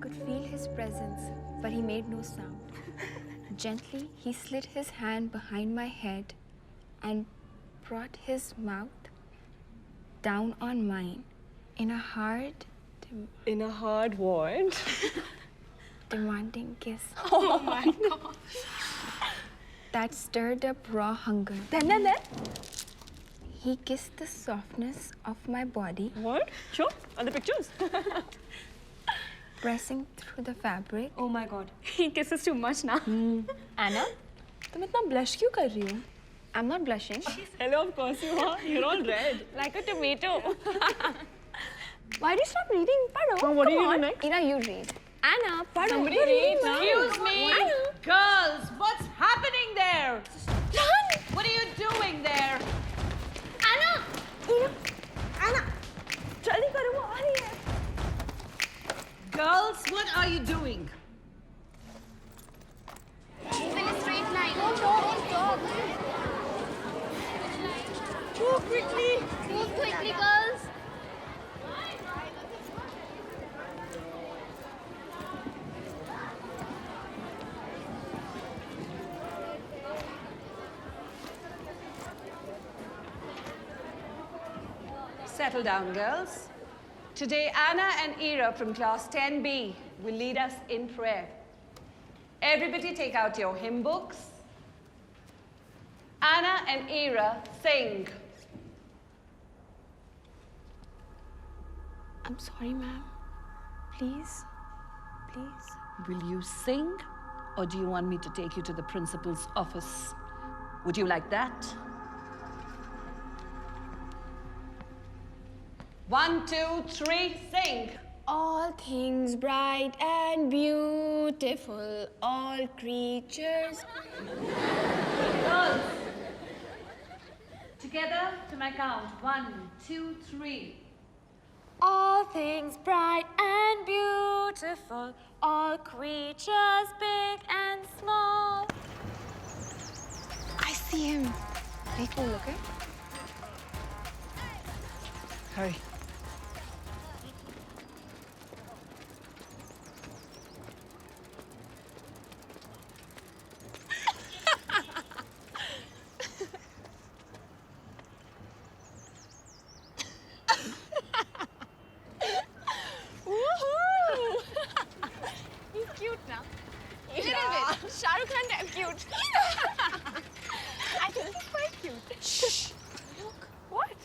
could feel his presence, but he made no sound. Gently, he slid his hand behind my head and brought his mouth down on mine in a hard what? demanding kiss. Oh my god. That stirred up raw hunger. Then? He kissed the softness of my body. What? Sure. Other pictures. Pressing through the fabric. Oh my god. He kisses too much now. Anna, तुम इतना blush क्यों कर रही हो? I'm not blushing. Hello, of course you are. You're all red. Like a tomato. Why do you stop reading? Pado. Well, what do you do next? Ira, you read. Anna, Pado. Somebody read now. Excuse me. Girls, what's happening there? Run! What are you doing there? Anna! Ira. Anna! जल्दी करो वो आ रही है. Girls, what are you doing? Keep in a straight line. Don't talk. Move quickly. Move quickly, girls. Settle down, girls. Today, Anna and Ira from class 10B will lead us in prayer. Everybody take out your hymn books. Anna and Ira sing. I'm sorry, ma'am. Please. Please. Will you sing, or do you want me to take you to the principal's office? Would you like that? 1, 2, 3, sing. All things bright and beautiful, all creatures. Girls, together to my count. 1, 2, 3. All things bright and beautiful, all creatures big and small. I see him. Be cool, okay? Hurry. He's cute now. A little bit. Shah Rukh Khan type cute. I think he's quite cute. Shh. Look. What?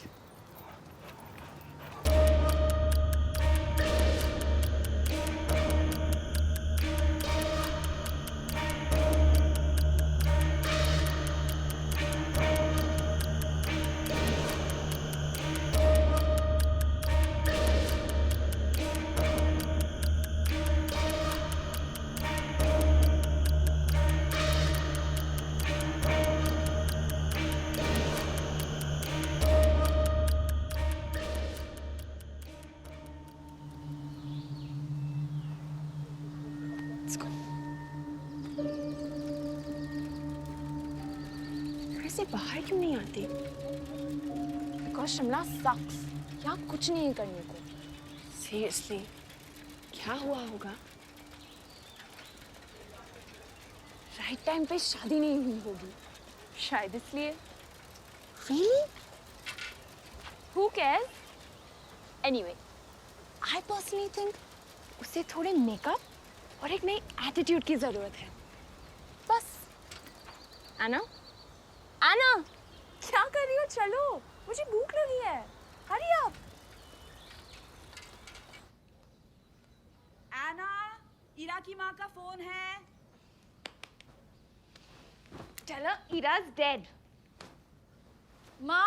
Let's go. वैसे बाहर क्यों नहीं आती? Because Shimla sucks. यहाँ कुछ नहीं है करने को. Seriously, क्या हुआ होगा? Right time पे शादी नहीं हुई होगी. शायद इसलिए. Really? Who cares? Anyway, I personally think उसे थोड़े मेकअप और एक नई एटीट्यूड की जरूरत है. बस. Anna? Anna! क्या कर रही हो? चलो. मुझे भूख लगी है. Hurry up. Anna, ईरा की माँ का फोन है. Tell her Ira's dead. Ma,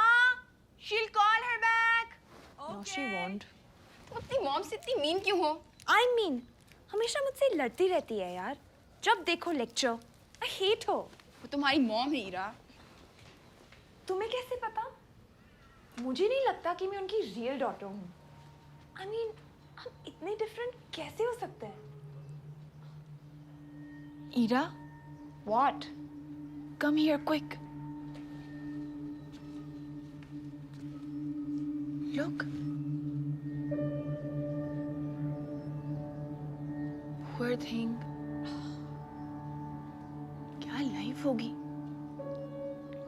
she'll call her back. Okay. No, she won't. तुम अपनी मॉम से इतनी मीन क्यों हो? I mean, हमेशा मुझसे लड़ती रहती है यार. जब देखो लेक्चर. I hate her. वो तुम्हारी मॉम है ईरा. तुम्हें कैसे पता? मुझे नहीं लगता कि मैं उनकी रियल डॉटर हूँ. I mean, हम इतने डिफरेंट कैसे हो सकते हैं? Ira, What? come here quick. Look. Poor thing. क्या लाइफ होगी?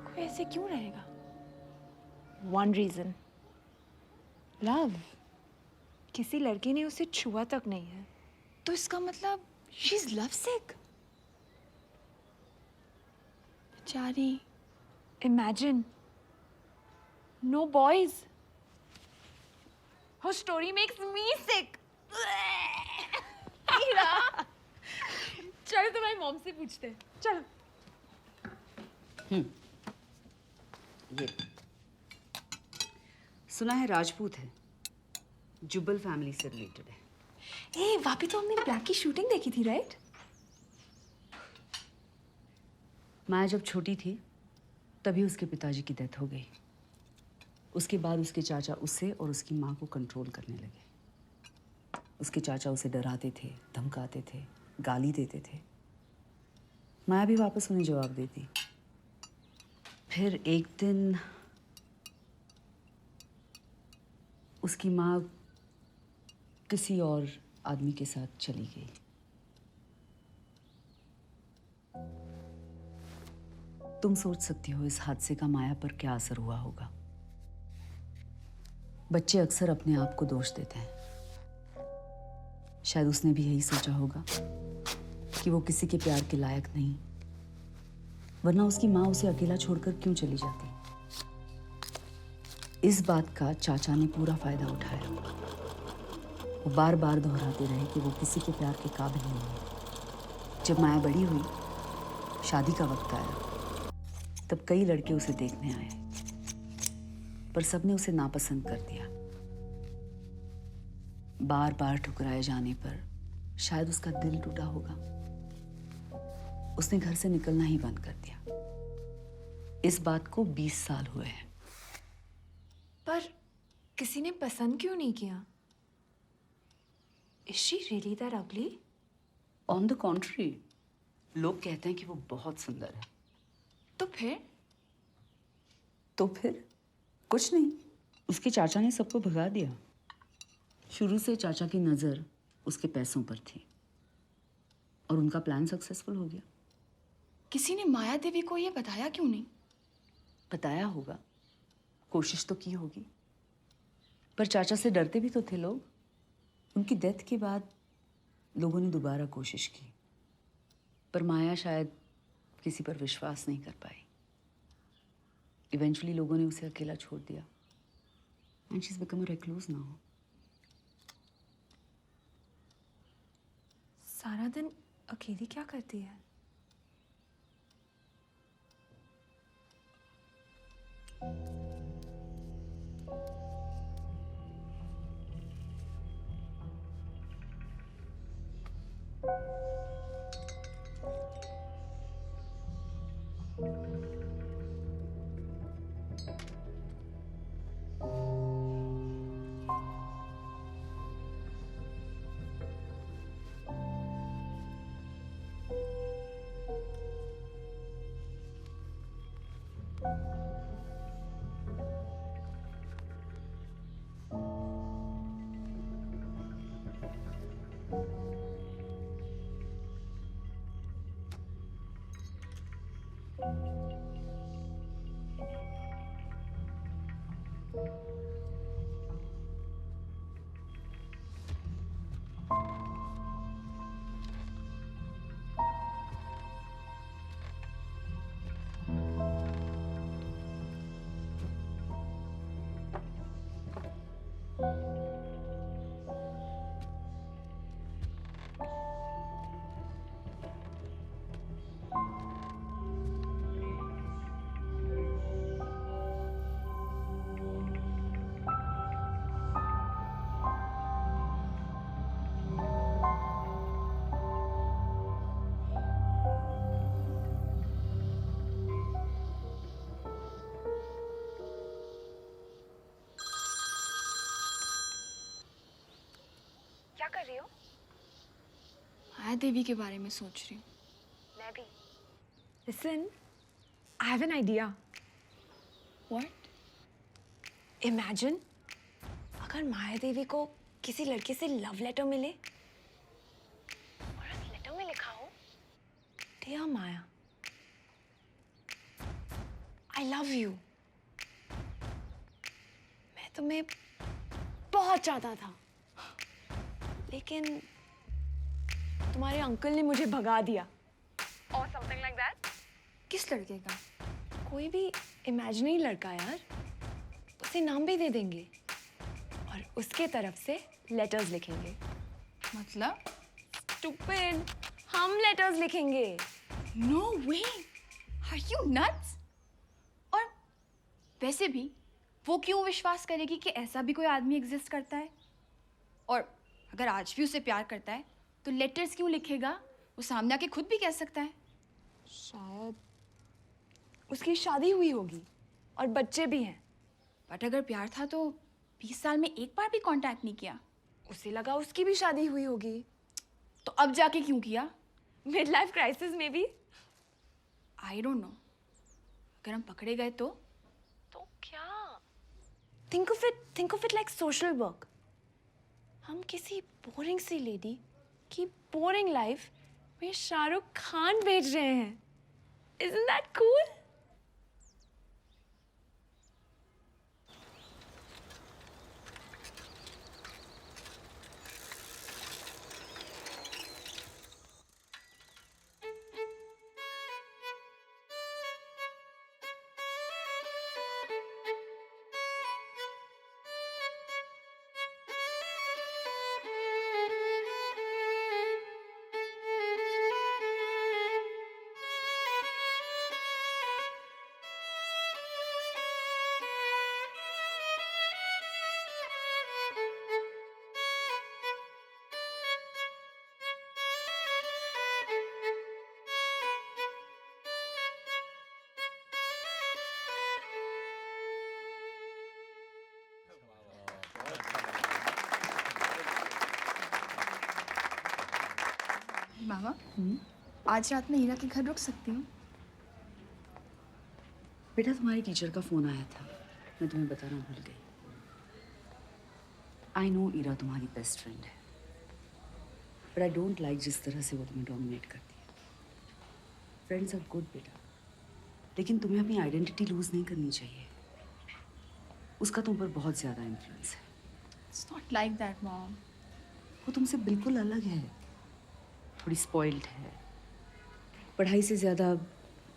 कोई ऐसे क्यों रहेगा? One reason. Love. किसी लड़के ने उसे छुआ तक नहीं है. तो इसका मतलब she's lovesick. बेचारी. Imagine. No boys. Her story makes me sick. चलो तुम्हारी मॉम से पूछते हैं. चलो. ये सुना है राजपूत है, जुब्बल फैमिली से रिलेटेड है। ए, वापी तो हमने ब्लैक की शूटिंग देखी थी, राइट? माया जब छोटी थी तभी उसके पिताजी की डेथ हो गई। उसके बाद उसके चाचा उसे और उसकी माँ को कंट्रोल करने लगे। उसके चाचा उसे डराते थे, धमकाते थे, गाली देते थे। माया भी वापस उन्हें जवाब देती। फिर एक दिन उसकी माँ किसी और आदमी के साथ चली गई। तुम सोच सकती हो इस हादसे का माया पर क्या असर हुआ होगा। बच्चे अक्सर अपने आप को दोष देते हैं। शायद उसने भी यही सोचा होगा कि वो किसी के प्यार के लायक नहीं, वरना उसकी माँ उसे अकेला छोड़कर क्यों चली जाती। इस बात का चाचा ने पूरा फायदा उठाया। वो बार बार दोहराते रहे कि वो किसी के प्यार के काबिल नहीं है। जब माया बड़ी हुई, शादी का वक्त आया, तब कई लड़के उसे देखने आए, पर सबने उसे नापसंद कर दिया। बार बार ठुकराए जाने पर शायद उसका दिल टूटा होगा। उसने घर से निकलना ही बंद कर दिया। इस बात को 20 साल हुए हैं। पर किसी ने पसंद क्यों नहीं किया? Is she really that ugly? On the contrary, लोग कहते हैं कि वो बहुत सुंदर है। तो फिर? तो फिर कुछ नहीं, उसके चाचा ने सबको भगा दिया। शुरू से चाचा की नज़र उसके पैसों पर थी और उनका प्लान सक्सेसफुल हो गया। किसी ने माया देवी को ये बताया क्यों नहीं? बताया होगा, कोशिश तो की होगी, पर चाचा से डरते भी तो थे लोग। उनकी डेथ के बाद लोगों ने दोबारा कोशिश की, पर माया शायद किसी पर विश्वास नहीं कर पाई। इवेंचुअली लोगों ने उसे अकेला छोड़ दिया and she is become a recluse now. सारा दिन अकेली क्या करती है? क्या कर रही हो? माया देवी के बारे में सोच रही हूँ। मैं भी. Listen, I have an idea. What? Imagine अगर माया देवी को किसी लड़के से लव लेटर मिले Dear Maya, I love you. मैं तुम्हें बहुत चाहता था, लेकिन तुम्हारे अंकल ने मुझे भगा दिया। Or something like that. किस लड़के का? कोई भी इमेजिनरी लड़का यार, उसे नाम भी दे देंगे और उसके तरफ से लेटर्स लिखेंगे। मतलब? Stupid, हम लेटर्स लिखेंगे। No way! Are you nuts? और वैसे भी वो क्यों विश्वास करेगी कि ऐसा भी कोई आदमी एग्जिस्ट करता है? और अगर आज भी उसे प्यार करता है तो लेटर्स क्यों लिखेगा? वो सामने आके खुद भी कह सकता है। शायद उसकी शादी हुई होगी और बच्चे भी हैं। बट अगर प्यार था तो 20 साल में एक बार भी कांटेक्ट नहीं किया। उसे लगा उसकी भी शादी हुई होगी। तो अब जाके क्यों किया? मिड लाइफ क्राइसिस में भी। I don't know. अगर हम पकड़े गए तो क्या? Think of it like social work. हम किसी बोरिंग सी लेडी की बोरिंग लाइफ में शाहरुख खान भेज रहे हैं। Isn't that cool? मामा, आज रात में हीरा के घर रुक सकती हूँ? बेटा तुम्हारी टीचर का फोन आया था, मैं तुम्हें बताना भूल गई। आई नो ईरा तुम्हारी बेस्ट फ्रेंड है, बट आई डोंट लाइक जिस तरह से वो तुम्हें डोमिनेट करती है। फ्रेंड्स आर गुड बेटा, लेकिन तुम्हें अपनी आइडेंटिटी लूज नहीं करनी चाहिए। उसका तुम पर बहुत ज़्यादा इन्फ्लुएंस है। It's not like that mom. वो तुमसे बिल्कुल अलग है, थोड़ी स्पॉइल्ड है, पढ़ाई से ज़्यादा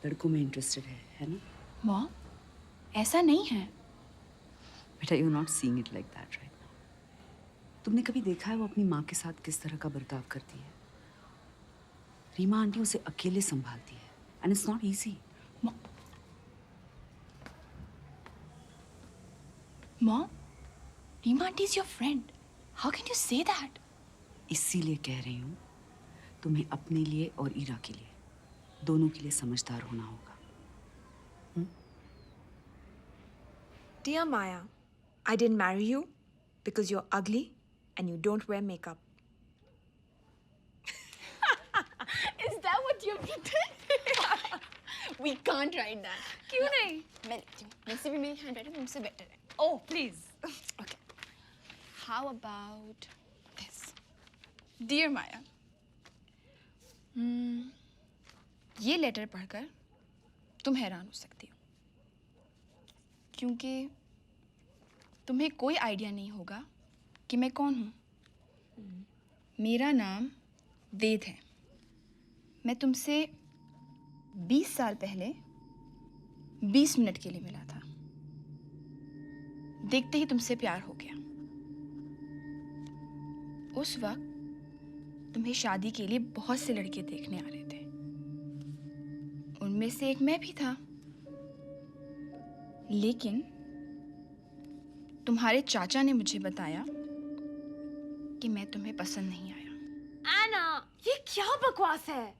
लड़कों में इंटरेस्टेड है ना? मॉम, ऐसा नहीं है। बेटा you not seeing it like that right now. तुमने कभी देखा है वो अपनी माँ के साथ किस तरह का बर्ताव करती है? रीमा आंटी उसे अकेले संभालती है and it's not easy. Mom, Reema aunty is your friend. How can you say that? इसीलिए कह रही हूँ तुम्हें अपने लिए और ईरा के लिए, दोनों के लिए समझदार होना होगा। Dear Maya, I didn't marry you because you're ugly and you don't wear makeup. Is that what you've written? We can't write that. क्यों नहीं? मैं लिखती हूँ। वैसे भी मेरी हैंडराइटिंग तुमसे बेटर है। Oh, please. Okay. How about this? Dear Maya, ये लेटर पढ़कर तुम हैरान हो सकती हो, क्योंकि तुम्हें कोई आइडिया नहीं होगा कि मैं कौन हूँ। मेरा नाम वेद है। मैं तुमसे 20 साल पहले 20 मिनट के लिए मिला था। देखते ही तुमसे प्यार हो गया। उस वक्त तुम्हें शादी के लिए बहुत से लड़के देखने आ रहे थे। उनमें से एक मैं भी था, लेकिन तुम्हारे चाचा ने मुझे बताया कि मैं तुम्हें पसंद नहीं आया। Anna, ये क्या बकवास है?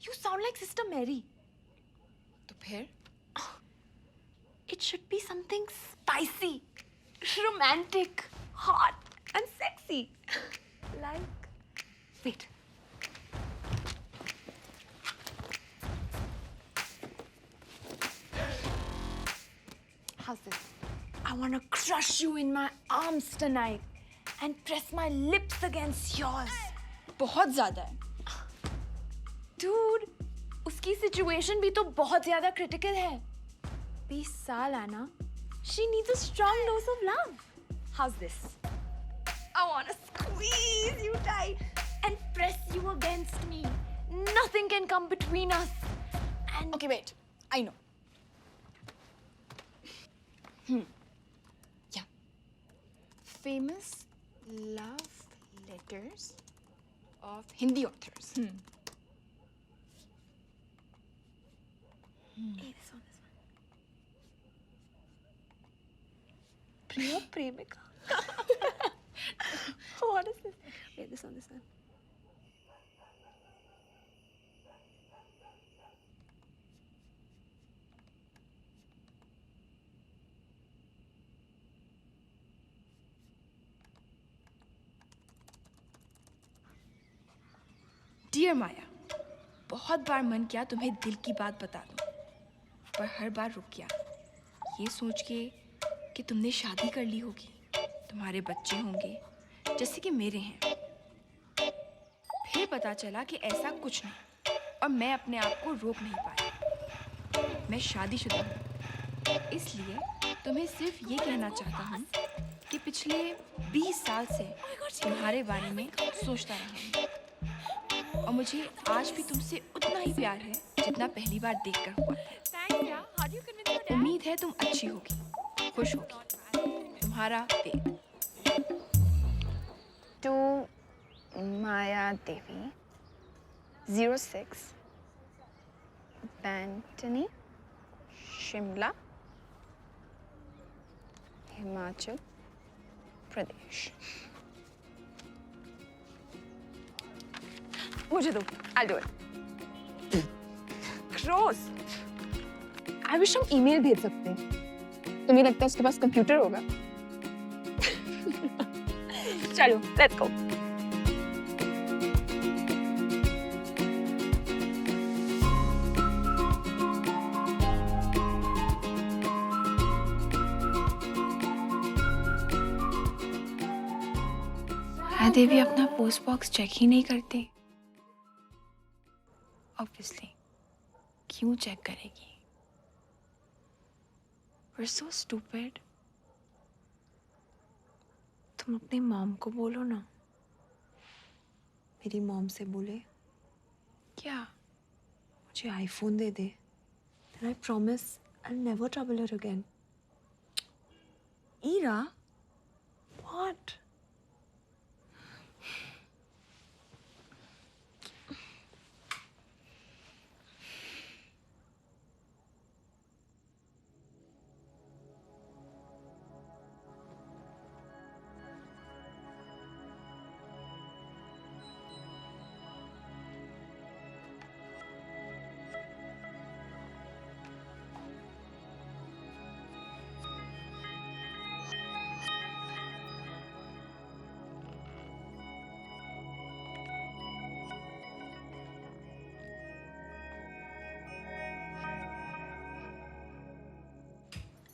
You sound like Sister Mary. तो फिर? It should be something spicy, romantic, hot, and sexy. Like, wait. How's this? I want to crush you in my arms tonight and press my lips against yours. बहुत ज़्यादा है। Dude, उसकी situation भी तो बहुत ज्यादा क्रिटिकल है. 20 साल आना. She needs a strong dose of love. How's this? I want to squeeze you tight and press you against me. Nothing can come between us. And Okay, wait. I know. Yeah. Famous love letters of Hindi authors. Hey, this one. Priya Premika. What is this? Wait, this one. Dear Maya, बहुत बार मन किया तुम्हें दिल की बात बता दूं, पर हर बार रुक गया ये सोच के कि तुमने शादी कर ली होगी, तुम्हारे बच्चे होंगे जैसे कि मेरे हैं। फिर पता चला कि ऐसा कुछ नहीं और मैं अपने आप को रोक नहीं पाया। मैं शादीशुदा हूँ, इसलिए तुम्हें सिर्फ ये कहना चाहता हूँ कि पिछले 20 साल से तुम्हारे बारे में सोचता रहा हूँ और मुझे आज भी तुमसे उतना ही प्यार है जितना पहली बार देखकर हुआ था। उम्मीद है तुम अच्छी होगी, खुश होगी। तुम्हारा वेद। To Maya Devi, 06, Bantani, Shimla, Himachal Pradesh. मुझे दो, I'll do it. Gross. I wish हम ईमेल भेज सकते हैं। तुम्हें लगता है उसके पास कंप्यूटर होगा? चलो, let's go. माया देवी अपना पोस्ट बॉक्स चेक ही नहीं करती। ऑब्वियसली क्यों चेक करेगी? We're so stupid. तुम अपनी मॉम को बोलो ना, मेरी मॉम से बोले क्या? मुझे आईफोन दे दे, then I promise I'll never trouble her again. Ira, What?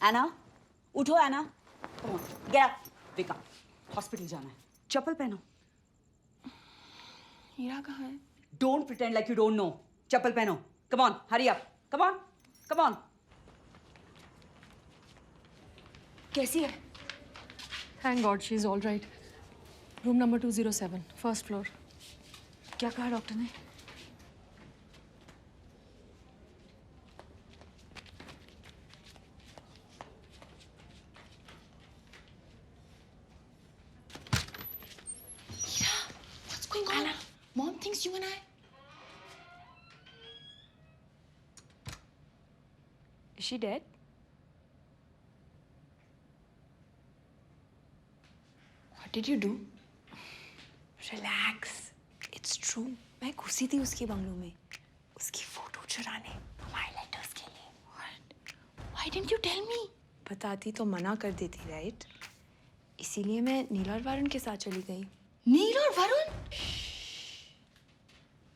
Anna, उठो Anna. Come on, get up. Wake up. Hospital जाना है। चप्पल पहनो। हीरा कहाँ है? Don't pretend like you don't know. चप्पल पहनो। Come on, hurry up. Come on, come on. कैसी है? Thank God she's all right. Room number 207, first floor. क्या कहा डॉक्टर ने? What's going on? Anna, Mom thinks you and I. Is she dead? What did you do? Relax. It's true. मैं घुसी थी उसके बंगलों में, उसकी फोटो चुराने, हमारे लेटर्स के लिए। What? Why didn't you tell me? बताती तो मना कर देती, राइट? इसीलिए मैं नील और वरुण के साथ चली गई। नील और वरुण?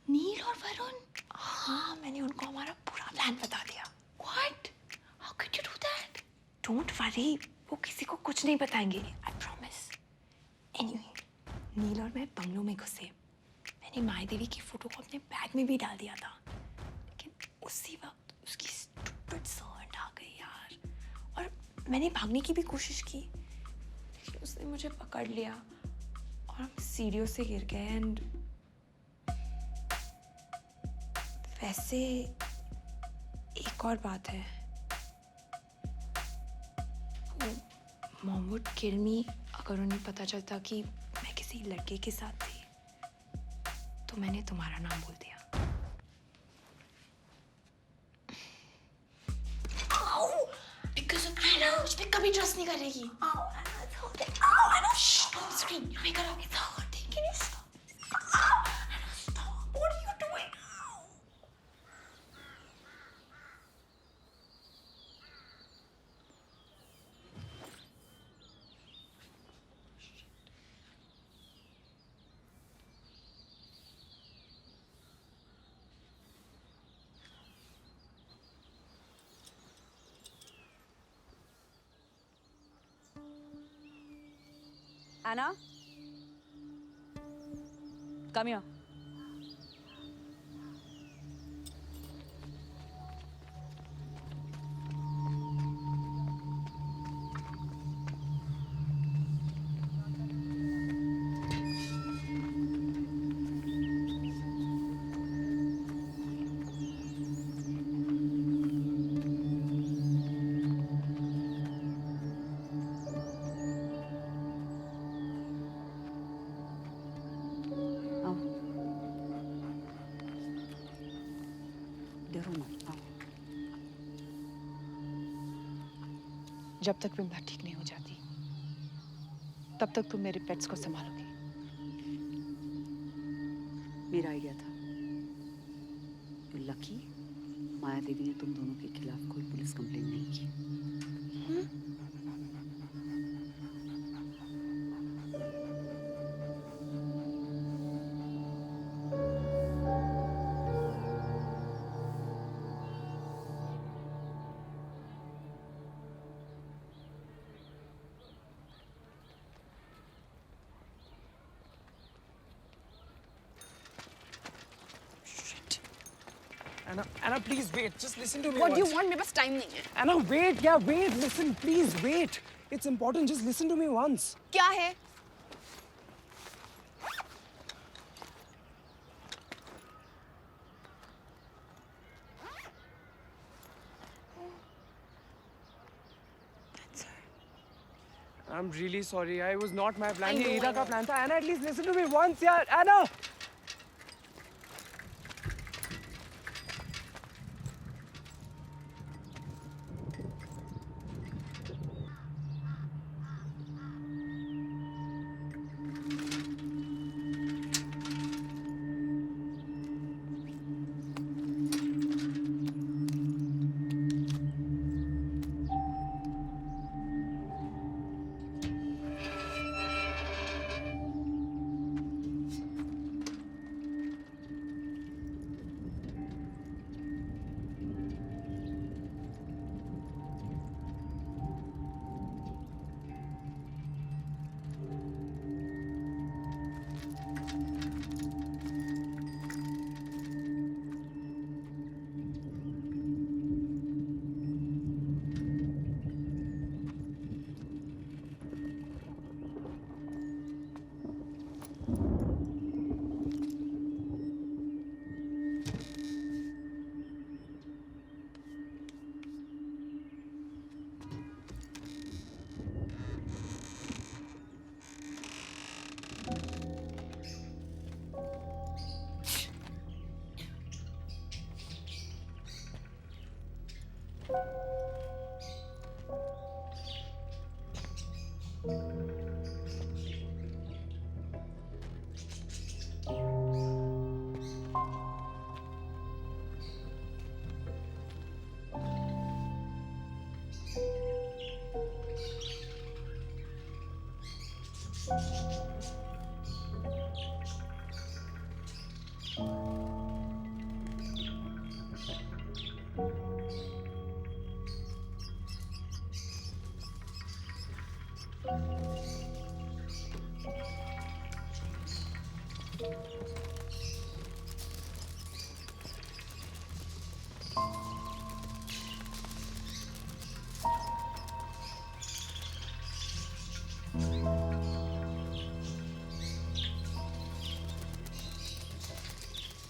नील और वरुण? हाँ, मैंने उनको हमारा पूरा प्लान बता दिया। What? How could you do that? Don't worry, वो किसी को कुछ नहीं बताएंगे। I promise. Anyway, नील और मैं बंगलों में घुसे। मैंने माया देवी की फोटो को अपने बैग में भी डाल दिया था, लेकिन उसी वक्त उसकी स्टूपिड सर्वेंट आ गई यार, और मैंने भागने की भी कोशिश की लेकिन उसने मुझे पकड़ लिया और हम सीढ़ियों से गिर गए। एंड वैसे एक और बात है, मॉम वुड किल मी अगर उन्हें पता चलता कि मैं किसी लड़के के साथ थी, तो मैंने तुम्हारा नाम बोल दिया। Because of Anna, उस पे कभी ट्रस्ट नहीं करेगी। Anna, it's hurting. Anna, shh, don't scream. नहीं करो, it's hurting. Can you stop? Anna, stop. What are you doing? Anna, come here. डरो मत, आओ। जब तक विमला ठीक नहीं हो जाती तब तक तुम मेरे पेट्स को संभालोगी। मेरा आइडिया था कि लकी माया देवी ने तुम दोनों के खिलाफ कोई पुलिस कंप्लेंट नहीं की। Anna, please wait. Just listen to me. What do you once. want? मेरे पास टाइम नहीं है। Anna, wait. Yeah, wait. Listen, please wait. It's important. Just listen to me once. क्या है? I'm really sorry. I was not my plan. I ये know, Ira I का know. plan था. Anna, at least listen to me once, yeah. Anna.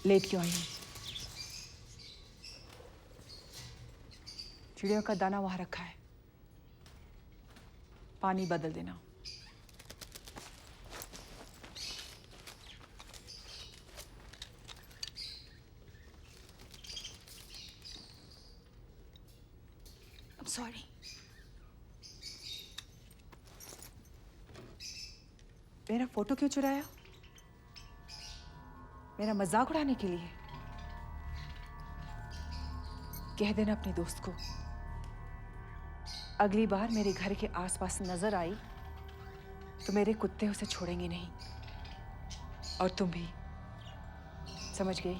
Late क्यों आई? चिड़ियों का दाना वहां रखा है, पानी बदल देना। I'm sorry. मेरा फोटो क्यों चुराया? मेरा मजाक उड़ाने के लिए? कह देना अपने दोस्त को, अगली बार मेरे घर के आसपास नजर आई तो मेरे कुत्ते उसे छोड़ेंगे नहीं। और तुम भी, समझ गई?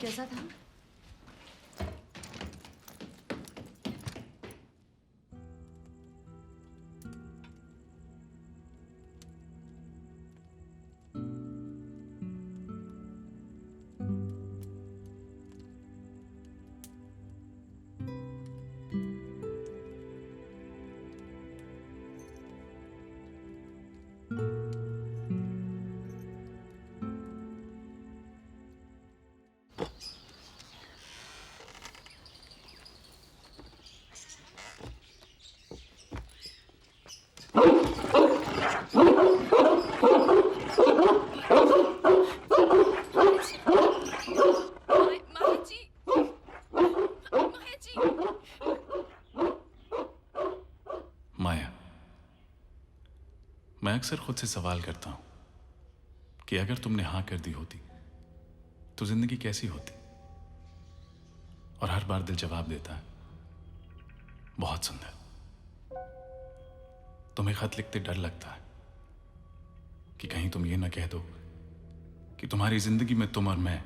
कैसा था? माया, मैं अक्सर खुद से सवाल करता हूं कि अगर तुमने हां कर दी होती तो जिंदगी कैसी होती। और हर बार दिल जवाब देता है, बहुत सुंदर। तुम्हें खत लिखते डर लगता है कि कहीं तुम ये ना कह दो कि तुम्हारी जिंदगी में तुम और मैं,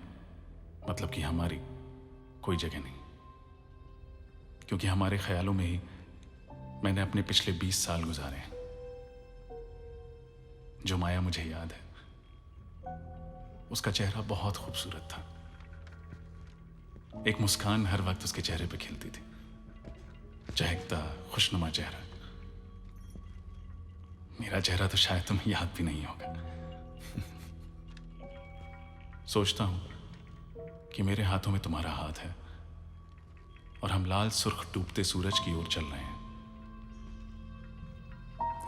मतलब कि हमारी कोई जगह नहीं, क्योंकि हमारे ख्यालों में ही मैंने अपने पिछले 20 साल गुजारे हैं। जो माया मुझे याद है, उसका चेहरा बहुत खूबसूरत था। एक मुस्कान हर वक्त उसके चेहरे पे खिलती थी, चहकता खुशनुमा चेहरा। मेरा चेहरा तो शायद तुम्हें याद भी नहीं होगा। सोचता हूं कि मेरे हाथों में तुम्हारा हाथ है और हम लाल सुर्ख डूबते सूरज की ओर चल रहे हैं।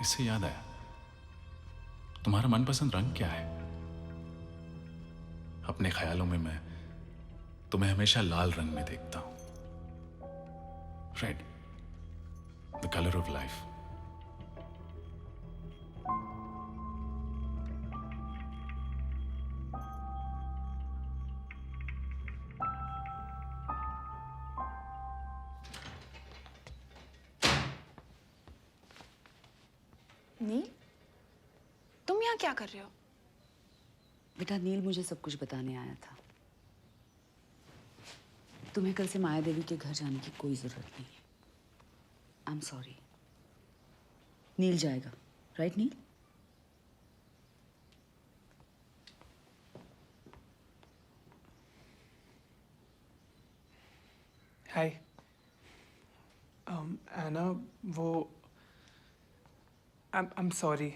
इससे याद आया, तुम्हारा मनपसंद रंग क्या है? अपने ख्यालों में मैं तुम्हें हमेशा लाल रंग में देखता हूं। Red, the colour of life. Neel, तुम यहाँ क्या कर रहे हो? बेटा, नील मुझे सब कुछ बताने आया था। तुम्हें कल से माया देवी के घर जाने की कोई जरूरत नहीं है। I am sorry. नील जाएगा, राइट नील? हाय एना, वो आई एम सॉरी,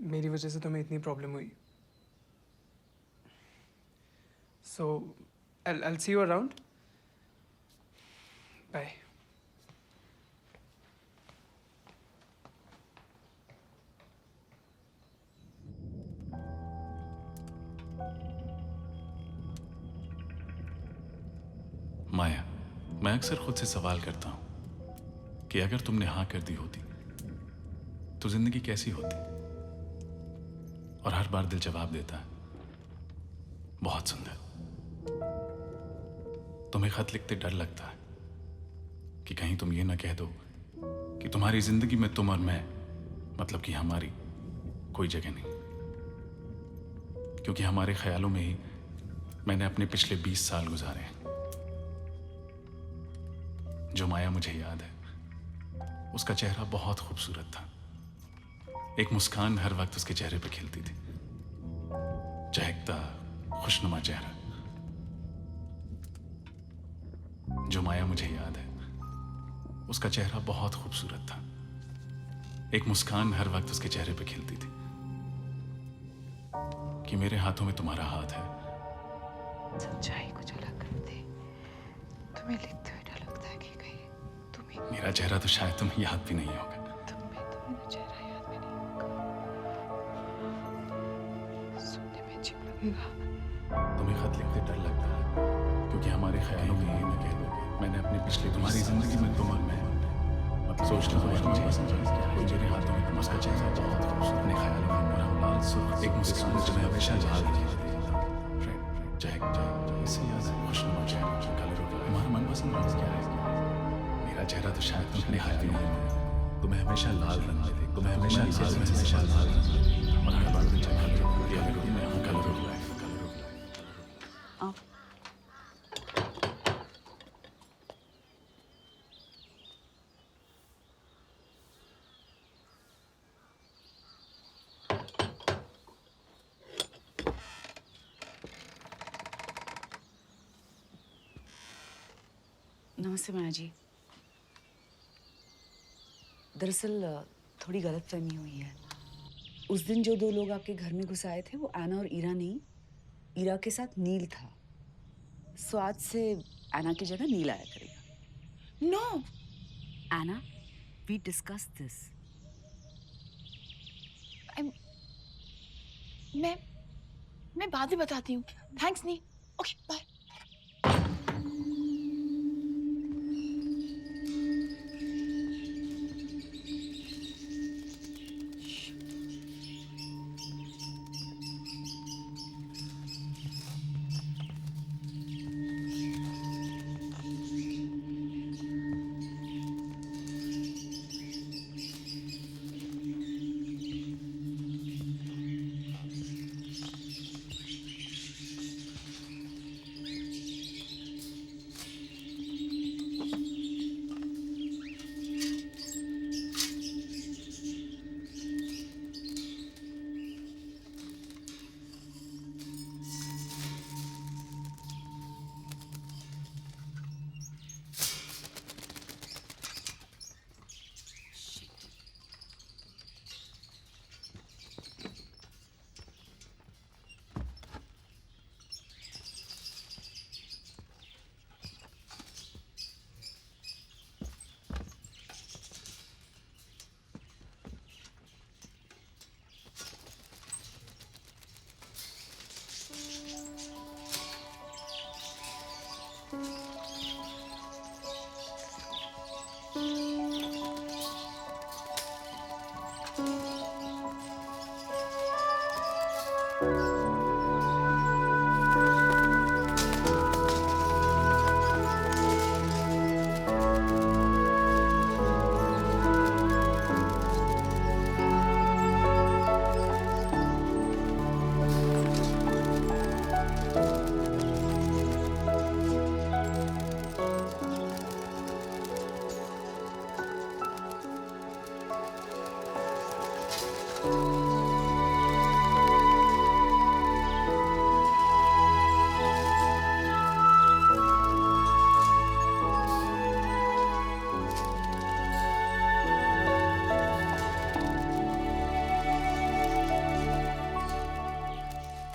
मेरी वजह से तुम्हें इतनी प्रॉब्लम हुई। सो I'll see you around. Bye. माया, मैं अक्सर खुद से सवाल करता हूं कि अगर तुमने हां कर दी होती तो जिंदगी कैसी होती। और हर बार दिल जवाब देता है, बहुत सुंदर। तुम्हें खत लिखते डर लगता है कि कहीं तुम ये ना कह दो कि तुम्हारी जिंदगी में तुम और मैं, मतलब कि हमारी कोई जगह नहीं, क्योंकि हमारे ख्यालों में ही मैंने अपने पिछले 20 साल गुजारे हैं। जो माया मुझे याद है, उसका चेहरा बहुत खूबसूरत था। एक मुस्कान हर वक्त उसके चेहरे पे खिलती थी, चहकता खुशनुमा चेहरा। जो माया मुझे याद है, उसका चेहरा बहुत खूबसूरत था। एक मुस्कान हर वक्त उसके चेहरे पे खिलती थी कि मेरे हाथों में तुम्हारा हाथ है। सच्चाई कुछ अलग करती, तुम्हें लिखते हुए डर लगता है कि कहीं तुम्हें मेरा चेहरा तो शायद तुम्हें याद भी नहीं होगा। तुम्हें तो मेरा चेहरा याद भी नहीं होगा। सुनने में अजीब लगेगा। तुम्हें खत लिखते डर लगता है क्योंकि हमारे ख्यालों में ये न कह दोगे मैंने अपने पिछले तुम्हारी जिंदगी में तुम और मैं मतलब सोचना मुझे कोई मेरे हाथों में उसका चेहरा बहुत खूबसूरत अपने ख्यालों में और हम लाल सुर्ख एक मुस्कान जो मैं हमेशा लाल इससे याद है खुशनुमा चेहरा कलर होगा। हमारा मनपसंद रंग क्या है? मेरा चेहरा तो शायद तुम्हें याद भी नहीं होगा। तुम्हें हमेशा लाल रंग में देख, तुम्हें हमेशा लाल रंग में और हर बार मुझे कलर ऑफ लाइफ। नमस्ते माया जी। दरअसल थोड़ी गलतफहमी हुई है। उस दिन जो दो लोग आपके घर में घुस आए थे वो एना और ईरा नहीं, ईरा के साथ नील था। सो आज से एना की जगह नील आया करेगा। No Anna, we discuss this. मैं बाद में बताती हूँ। थैंक्स नी। Okay bye.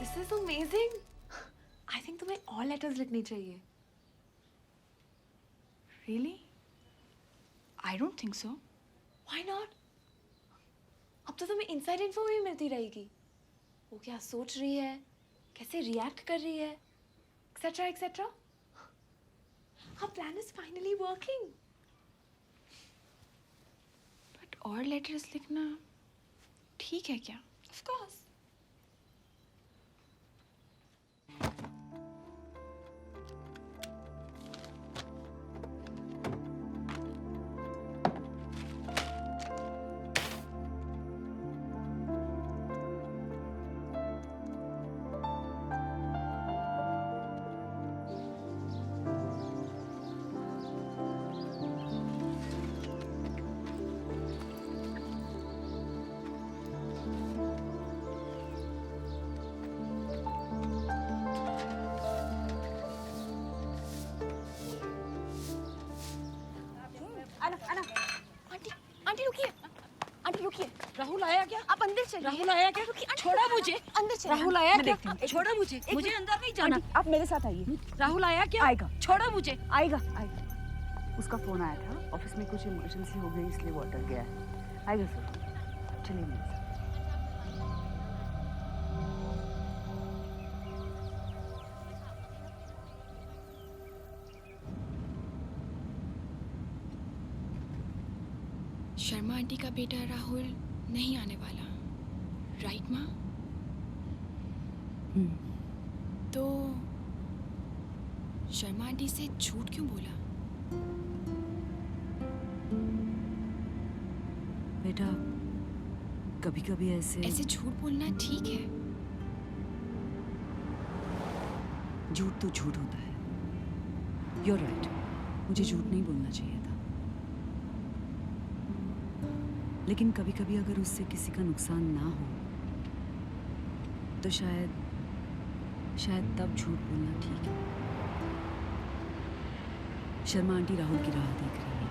This is amazing. I think तुम्हें और letters लिखनी चाहिए. Really? I don't think so. Why not? अब तो तुम्हें inside info भी मिलती रहेगी. वो क्या सोच रही है, कैसे react कर रही है, etc. etc. Our plan is finally working. But और letters लिखना ठीक है क्या? Of course. आंटी आंटी रुकिए, आंटी रुकिए। राहुल आया क्या? आप अंदर चलिए। राहुल आया क्या? रुकिए, आंटी, छोड़ा मुझे। अंदर चलिए। राहुल आया मैं क्या? देखती हूँ। छोड़ा मुझे, मुझे अंदर नहीं जाना। आंटी, आप मेरे साथ आइए। राहुल आया क्या? आएगा। छोड़ा मुझे। आएगा आएगा। उसका फोन आया था, ऑफिस में कुछ इमरजेंसी हो गई इसलिए वो अटक गया है। आएगा सर, चलिए मेरे साथ। शर्मा आंटी का बेटा राहुल नहीं आने वाला, राइट माँ? तो शर्मा आंटी से झूठ क्यों बोला? बेटा, कभी कभी ऐसे झूठ बोलना ठीक है। झूठ तो झूठ होता है। You're right, मुझे झूठ नहीं बोलना चाहिए था। लेकिन कभी कभी अगर उससे किसी का नुकसान ना हो तो शायद तब झूठ बोलना ठीक है। शर्मा आंटी राहुल की राह देख रही है,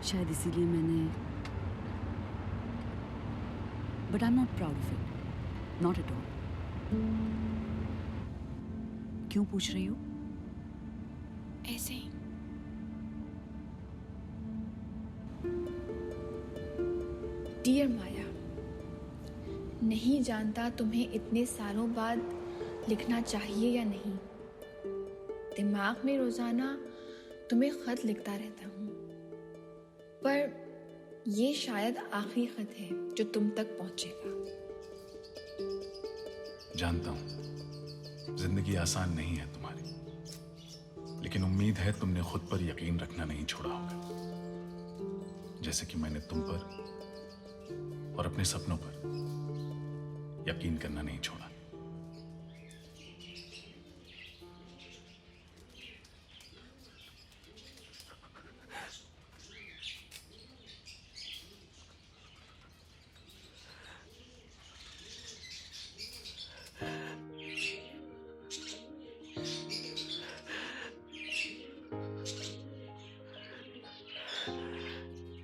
शायद इसीलिए मैंने, but I am not proud of it, not at all. क्यों पूछ रही हो? ऐसे ही। डियर माया, नहीं जानता तुम्हें इतने सालों बाद लिखना चाहिए या नहीं। दिमाग में रोजाना तुम्हें खत लिखता रहता हूँ, पर ये शायद आखिरी खत है जो तुम तक पहुंचेगा। जानता हूं जिंदगी आसान नहीं है तुम्हारी, लेकिन उम्मीद है तुमने खुद पर यकीन रखना नहीं छोड़ा होगा, जैसे कि मैंने तुम पर और अपने सपनों पर यकीन करना नहीं छोड़ा।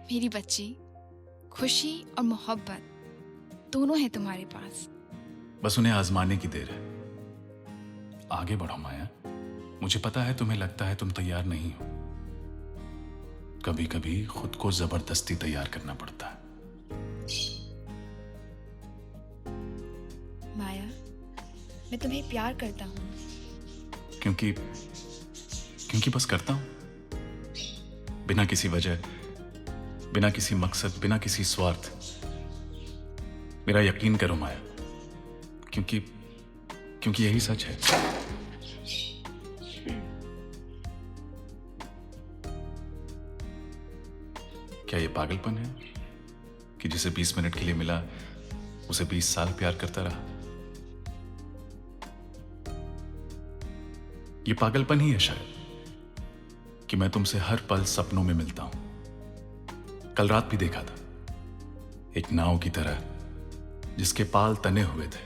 मेरी बच्ची, खुशी और मोहब्बत दोनों है तुम्हारे पास। बस उन्हें आजमाने की देर है। आगे बढ़ो माया, मुझे पता है तुम्हें लगता है तुम तैयार नहीं हो। कभी कभी खुद को जबरदस्ती तैयार करना पड़ता है। माया, मैं तुम्हें प्यार करता हूँ। क्योंकि बस करता हूं, बिना किसी वजह, बिना किसी मकसद, बिना किसी स्वार्थ। मेरा यकीन करो माया, क्योंकि यही सच है। क्या ये पागलपन है कि जिसे 20 मिनट के लिए मिला उसे 20 साल प्यार करता रहा? ये पागलपन ही है शायद कि मैं तुमसे हर पल सपनों में मिलता हूं। कल रात भी देखा था, एक नाव की तरह जिसके पाल तने हुए थे,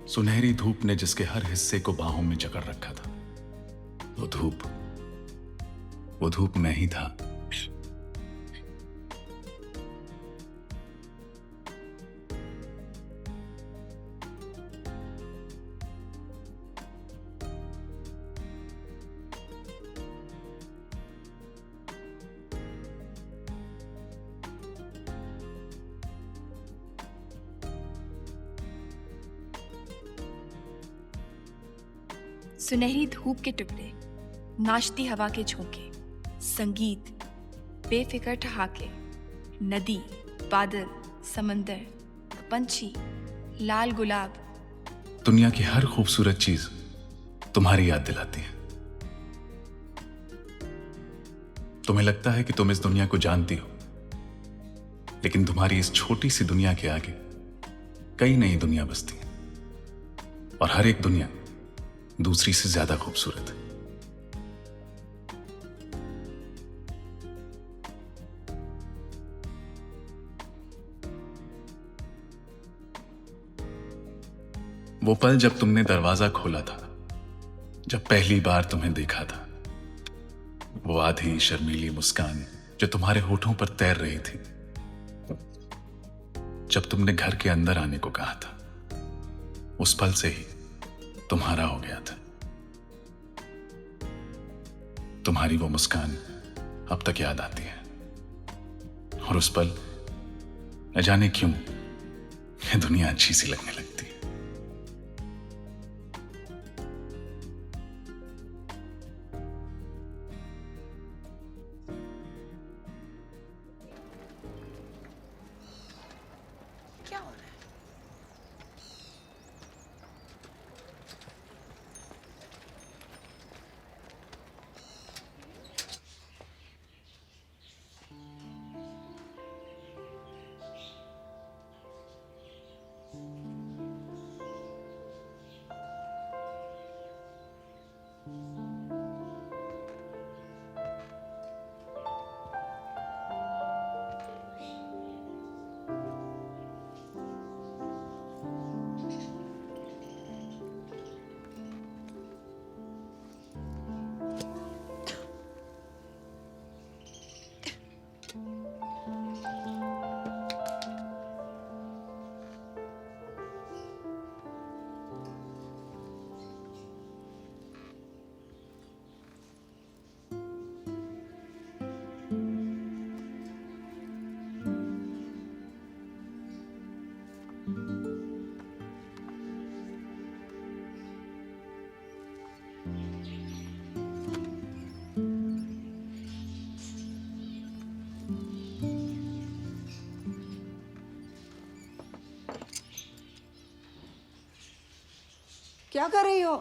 सुनहरी धूप ने जिसके हर हिस्से को बाहों में जकड़ रखा था। वो धूप मैं ही था। सुनहरी धूप के टुकड़े, नाचती हवा के झोंके, संगीत, बेफिक्र ठहाके, नदी, बादल, समंदर, पंछी, लाल गुलाब। दुनिया की हर खूबसूरत चीज तुम्हारी याद दिलाती है। तुम्हें लगता है कि तुम इस दुनिया को जानती हो, लेकिन तुम्हारी इस छोटी सी दुनिया के आगे कई नई दुनिया बसती हैं, और हर एक दुनिया दूसरी से ज्यादा खूबसूरत है। वो पल जब तुमने दरवाजा खोला था, जब पहली बार तुम्हें देखा था, वो आधी शर्मीली मुस्कान जो तुम्हारे होठों पर तैर रही थी जब तुमने घर के अंदर आने को कहा था, उस पल से ही तुम्हारा हो गया था। तुम्हारी वो मुस्कान अब तक याद आती है और उस पल न जाने क्यों ये दुनिया अच्छी सी लगने लगती है। क्या हो रहा है? क्या कर रही हो?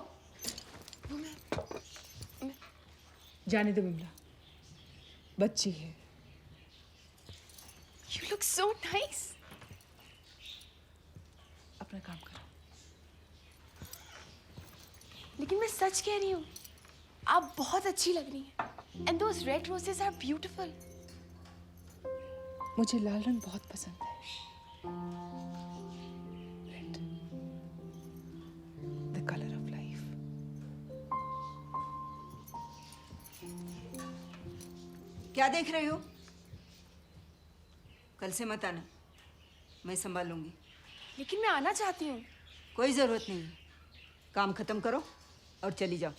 जाने दो बिमला, बच्ची है। You look so nice. अपना काम करो। लेकिन मैं सच कह रही हूँ, आप बहुत अच्छी लग रही हैं। And those red roses are beautiful. मुझे लाल रंग बहुत पसंद है। Red. The color of life. क्या देख रही हो? कल से मत आना, मैं संभालूंगी। लेकिन मैं आना चाहती हूँ। कोई जरूरत नहीं है, काम खत्म करो और चली जाओ।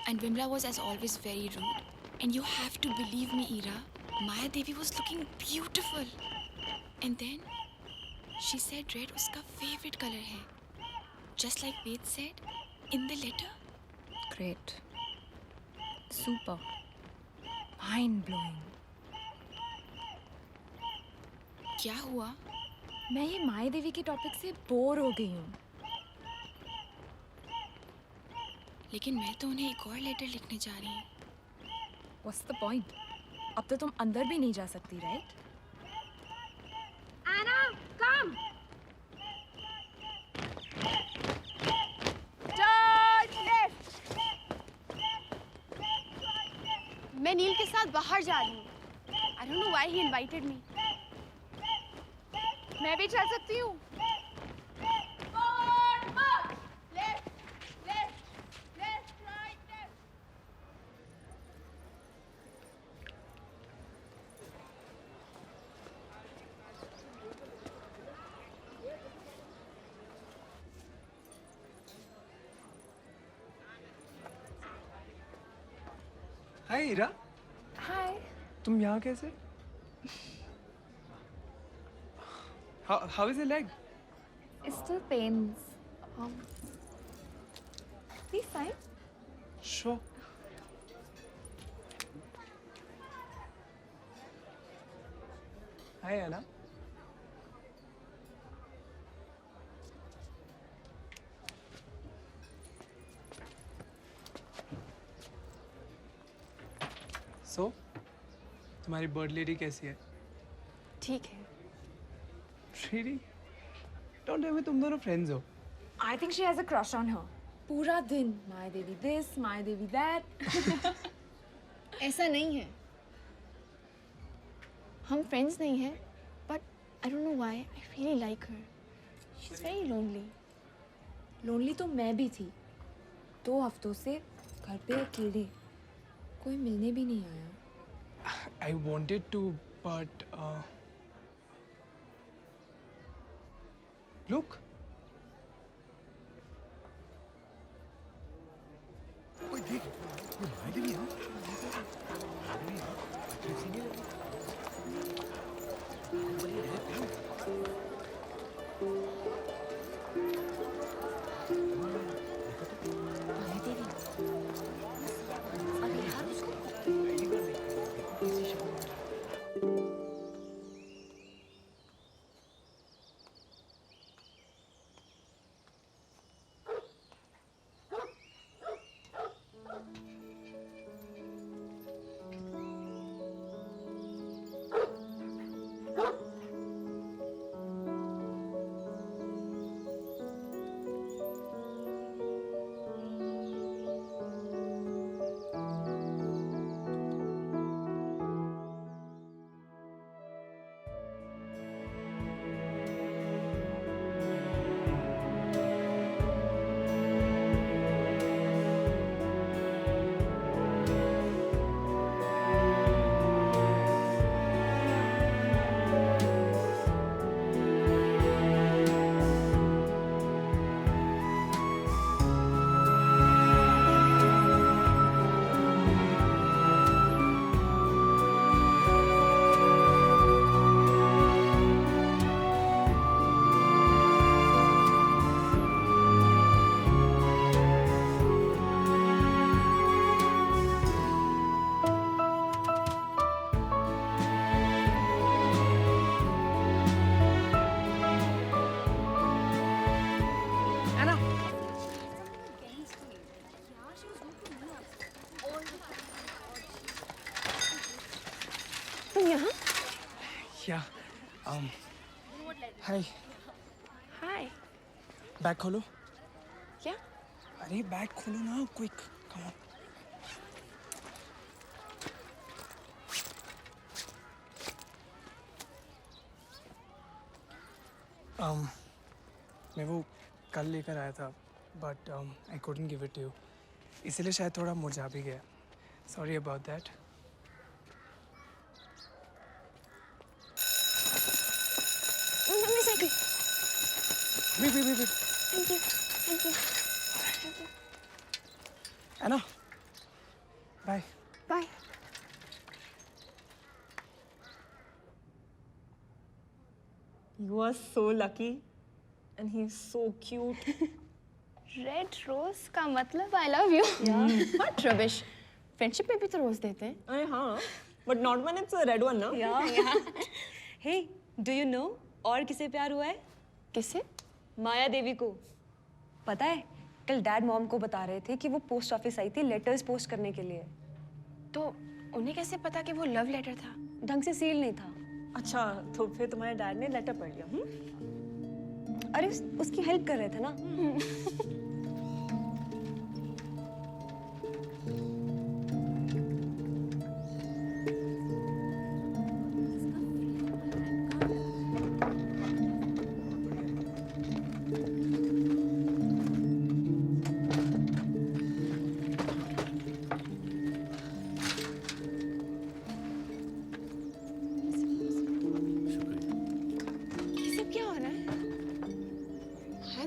And Vimla was as always very rude. And you have to believe me, Ira, Maya Devi was looking beautiful. And then she said red uska favorite color hai. Just like Ved said in the letter. Great. Super. Mind blowing. क्या हुआ? मैं ये माया देवी के topic से bore हो गई हूँ। लेकिन मैं तो उन्हें एक और लेटर लिखने जा रही हूँ। What's the point? अब तो तुम अंदर भी नहीं जा सकती, right? Anna, come. Turn left. मैं नील के साथ बाहर जा रही हूँ। I don't know why he invited me. मैं भी चल सकती हूँ। हाय ईरा। Hi. तुम यहाँ कैसे? How is your leg? It still pains. Please sign. Sure. Hi Anna. So, तुम्हारी बर्ड लेडी कैसी है? ठीक है. Really? Don't tell me तुम दोनों friends हो. I think she has a crush on her. पूरा दिन my devi this, my devi that. ऐसा नहीं है. हम फ्रेंड्स नहीं हैं, but I don't know why I really like her. She's very lonely. Lonely तो मैं भी थी. 2 हफ्तों से घर पे अकेले. कोई मिलने भी नहीं आया. I wanted to, but look. तुम यहाँ? Yeah. Hi. Hi. Bag खोलो. क्या? अरे बैग खोलो ना, quick. Come on. मैं वो कल लेकर आया था, but I couldn't give it to you. इसलिए शायद थोड़ा मुरझा भी गया. Sorry about that. Wait. Thank you. Anna. Bye. Bye. You are so lucky and he's so cute. Red rose का मतलब I love you. What rubbish. Friendship में भी तो रोज देते हैं. अरे हाँ, but not when it's a red one, ना? Yeah. Hey, do you know और किसे प्यार हुआ है? किससे? माया देवी को. पता है, कल डैड मॉम को बता रहे थे कि वो पोस्ट ऑफिस आई थी लेटर्स पोस्ट करने के लिए. तो उन्हें कैसे पता कि वो लव लेटर था? ढंग से सील नहीं था. अच्छा, तो फिर तुम्हारे डैड ने लेटर पढ़ लिया. अरे उसकी हेल्प कर रहे थे ना.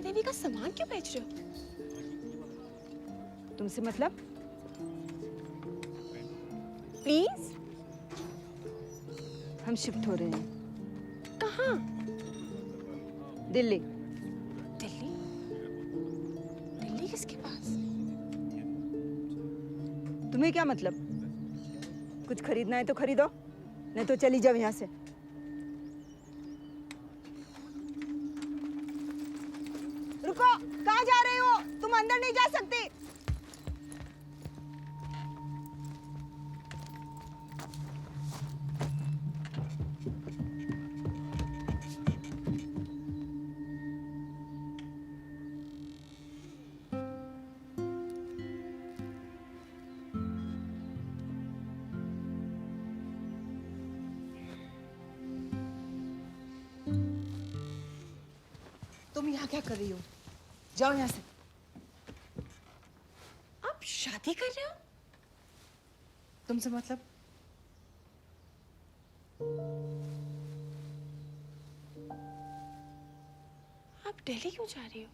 देवी का सामान क्यों बेच रहे हो? तुमसे मतलब? प्लीज. हम शिफ्ट हो रहे हैं. कहाँ? दिल्ली. दिल्ली? दिल्ली किसके पास? तुम्हें क्या मतलब? कुछ खरीदना है तो खरीदो, नहीं तो चली जाओ यहाँ से. रुको, कहाँ जा रहे हो? तुम अंदर नहीं जा सकती. तुम यहाँ क्या कर रही हो? जाओ यहाँ से। आप शादी कर रहे हो? तुमसे मतलब? आप दिल्ली क्यों जा रही हो?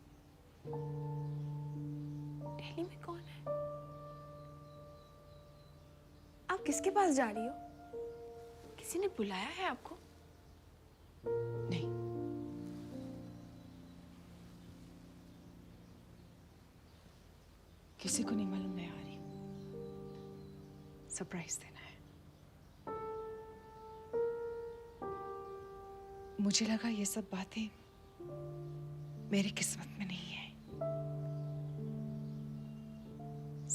दिल्ली में कौन है? आप किसके पास जा रही हो? किसी ने बुलाया है आपको? नहीं। किसी को नहीं मालूम मैं आ रही हूँ। सरप्राइज देना है। मुझे लगा ये सब बातें मेरी किस्मत में नहीं है।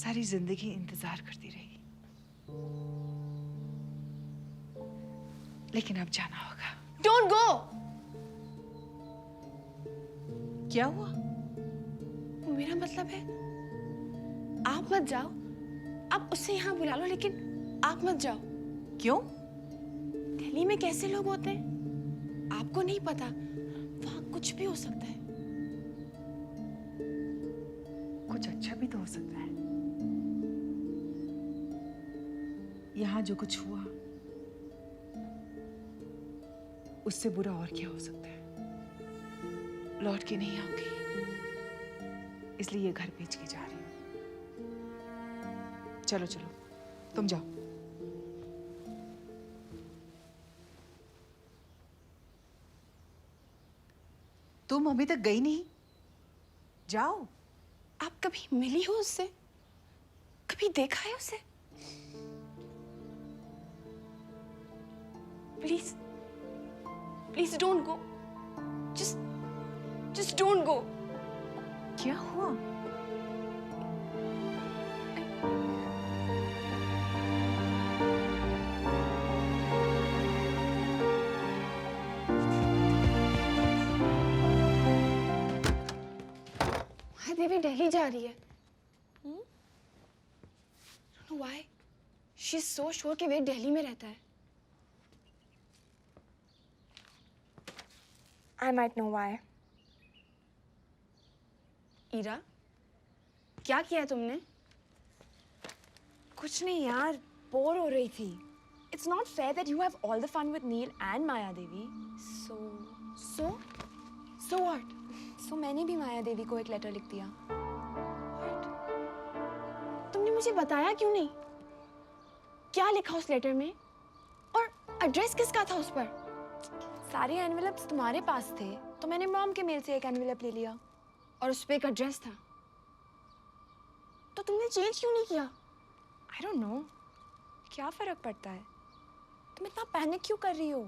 सारी जिंदगी इंतजार करती रही, लेकिन अब जाना होगा। Don't go! क्या हुआ? मेरा मतलब है आप मत जाओ। आप उससे यहाँ बुला लो, लेकिन आप मत जाओ। क्यों? दिल्ली में कैसे लोग होते हैं आपको नहीं पता। वहां कुछ भी हो सकता है। कुछ अच्छा भी तो हो सकता है। यहाँ जो कुछ हुआ उससे बुरा और क्या हो सकता है। लौट के नहीं आऊंगी, इसलिए ये घर बेच के जा रही हूँ। चलो चलो, तुम जाओ। तुम अभी तक गई नहीं, जाओ। आप कभी मिली हो उससे? कभी देखा है उसे? Please please don't go. Just don't go. क्या हुआ? देवी दिल्ली जा रही है। Why? She's so sure कि वे दिल्ली में रहता है। I might know why. Ira, क्या किया तुमने? कुछ नहीं यार, बोर हो रही थी। It's not fair that you have all the fun with Neil and Maya Devi. So what? So मैंने भी माया देवी को एक लेटर लिख दिया। What? तुमने मुझे बताया क्यों नहीं? क्या लिखा उस लेटर में? और एड्रेस किसका था उस पर? सारे एनवेलप्स तुम्हारे पास थे, तो मैंने मॉम के मेल से एक एनवेलप ले लिया और उस पे एक एड्रेस था। तो तुमने चेंज क्यों नहीं किया? I don't know. क्या फर्क पड़ता है? तुम इतना पैनिक क्यों कर रही हो?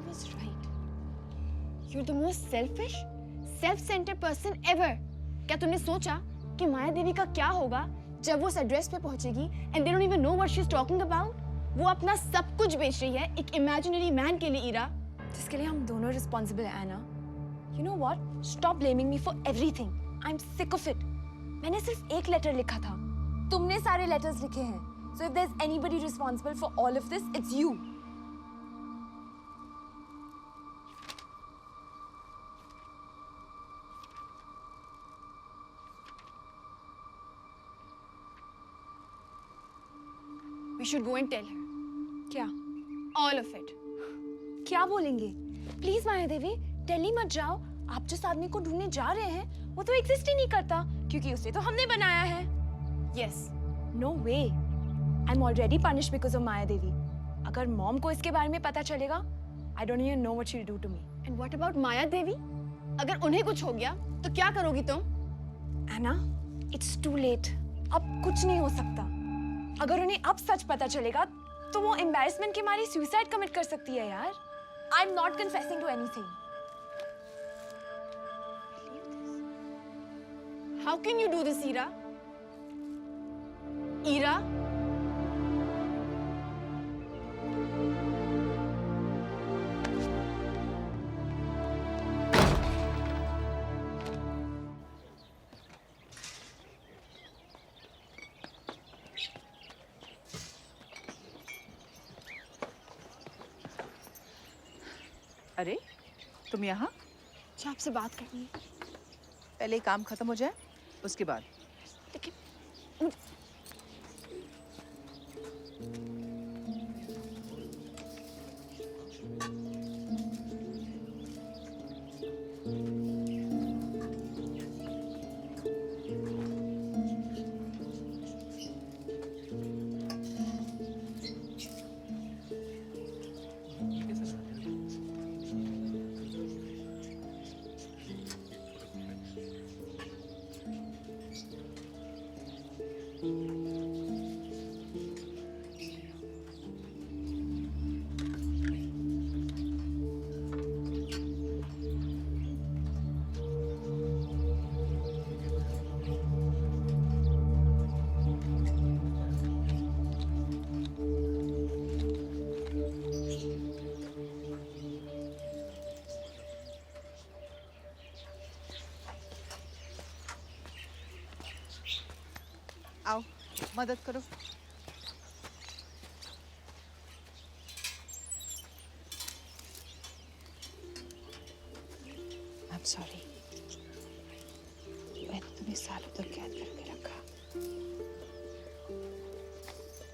Was right. You're the most selfish, self-centered person ever. क्या तुमने सोचा कि माया देवी का क्या होगा जब वो उस एड्रेस पे पहुंचेगी and they don't even know what she's talking about? वो अपना सब कुछ बेच रही है एक imaginary man के लिए ईरा, जिसके लिए हम दोनों responsible हैं एना। You know what? Stop blaming me for everything. I'm sick of it. मैंने सिर्फ एक लेटर लिखा था, तुमने सारे लेटर्स लिखे हैं। So if there's anybody responsible for all of this, it's you. We should go and tell her. क्या? All of it. क्या बोलेंगे? Please माया देवी, दिल्ली मत जाओ। आप जिस आदमी को ढूंढने जा रहे हैं, वो तो एग्जिस्ट ही नहीं करता, क्योंकि उसे तो हमने बनाया है। Yes. No way. I'm already punished because of माया देवी। अगर मॉम को इसके बारे में पता चलेगा, I don't even know what she'll do to me. And what about माया देवी? अगर उन्हें कुछ हो गया, तो क्या करोगी तुम? Anna, it's too late. अब कुछ नहीं हो सकता। अगर उन्हें अब सच पता चलेगा, तो वो embarrassment के मारे suicide commit कर सकती है यार। I'm not confessing to anything. How can you do this, Ira? Ira? अरे तुम यहाँ? मुझे आपसे बात करनी है। पहले काम खत्म हो जाए उसके बाद। लेकिन आओ मदद करो। I'm sorry. मैंने तुम्हें सालों तक कैद करके रखा।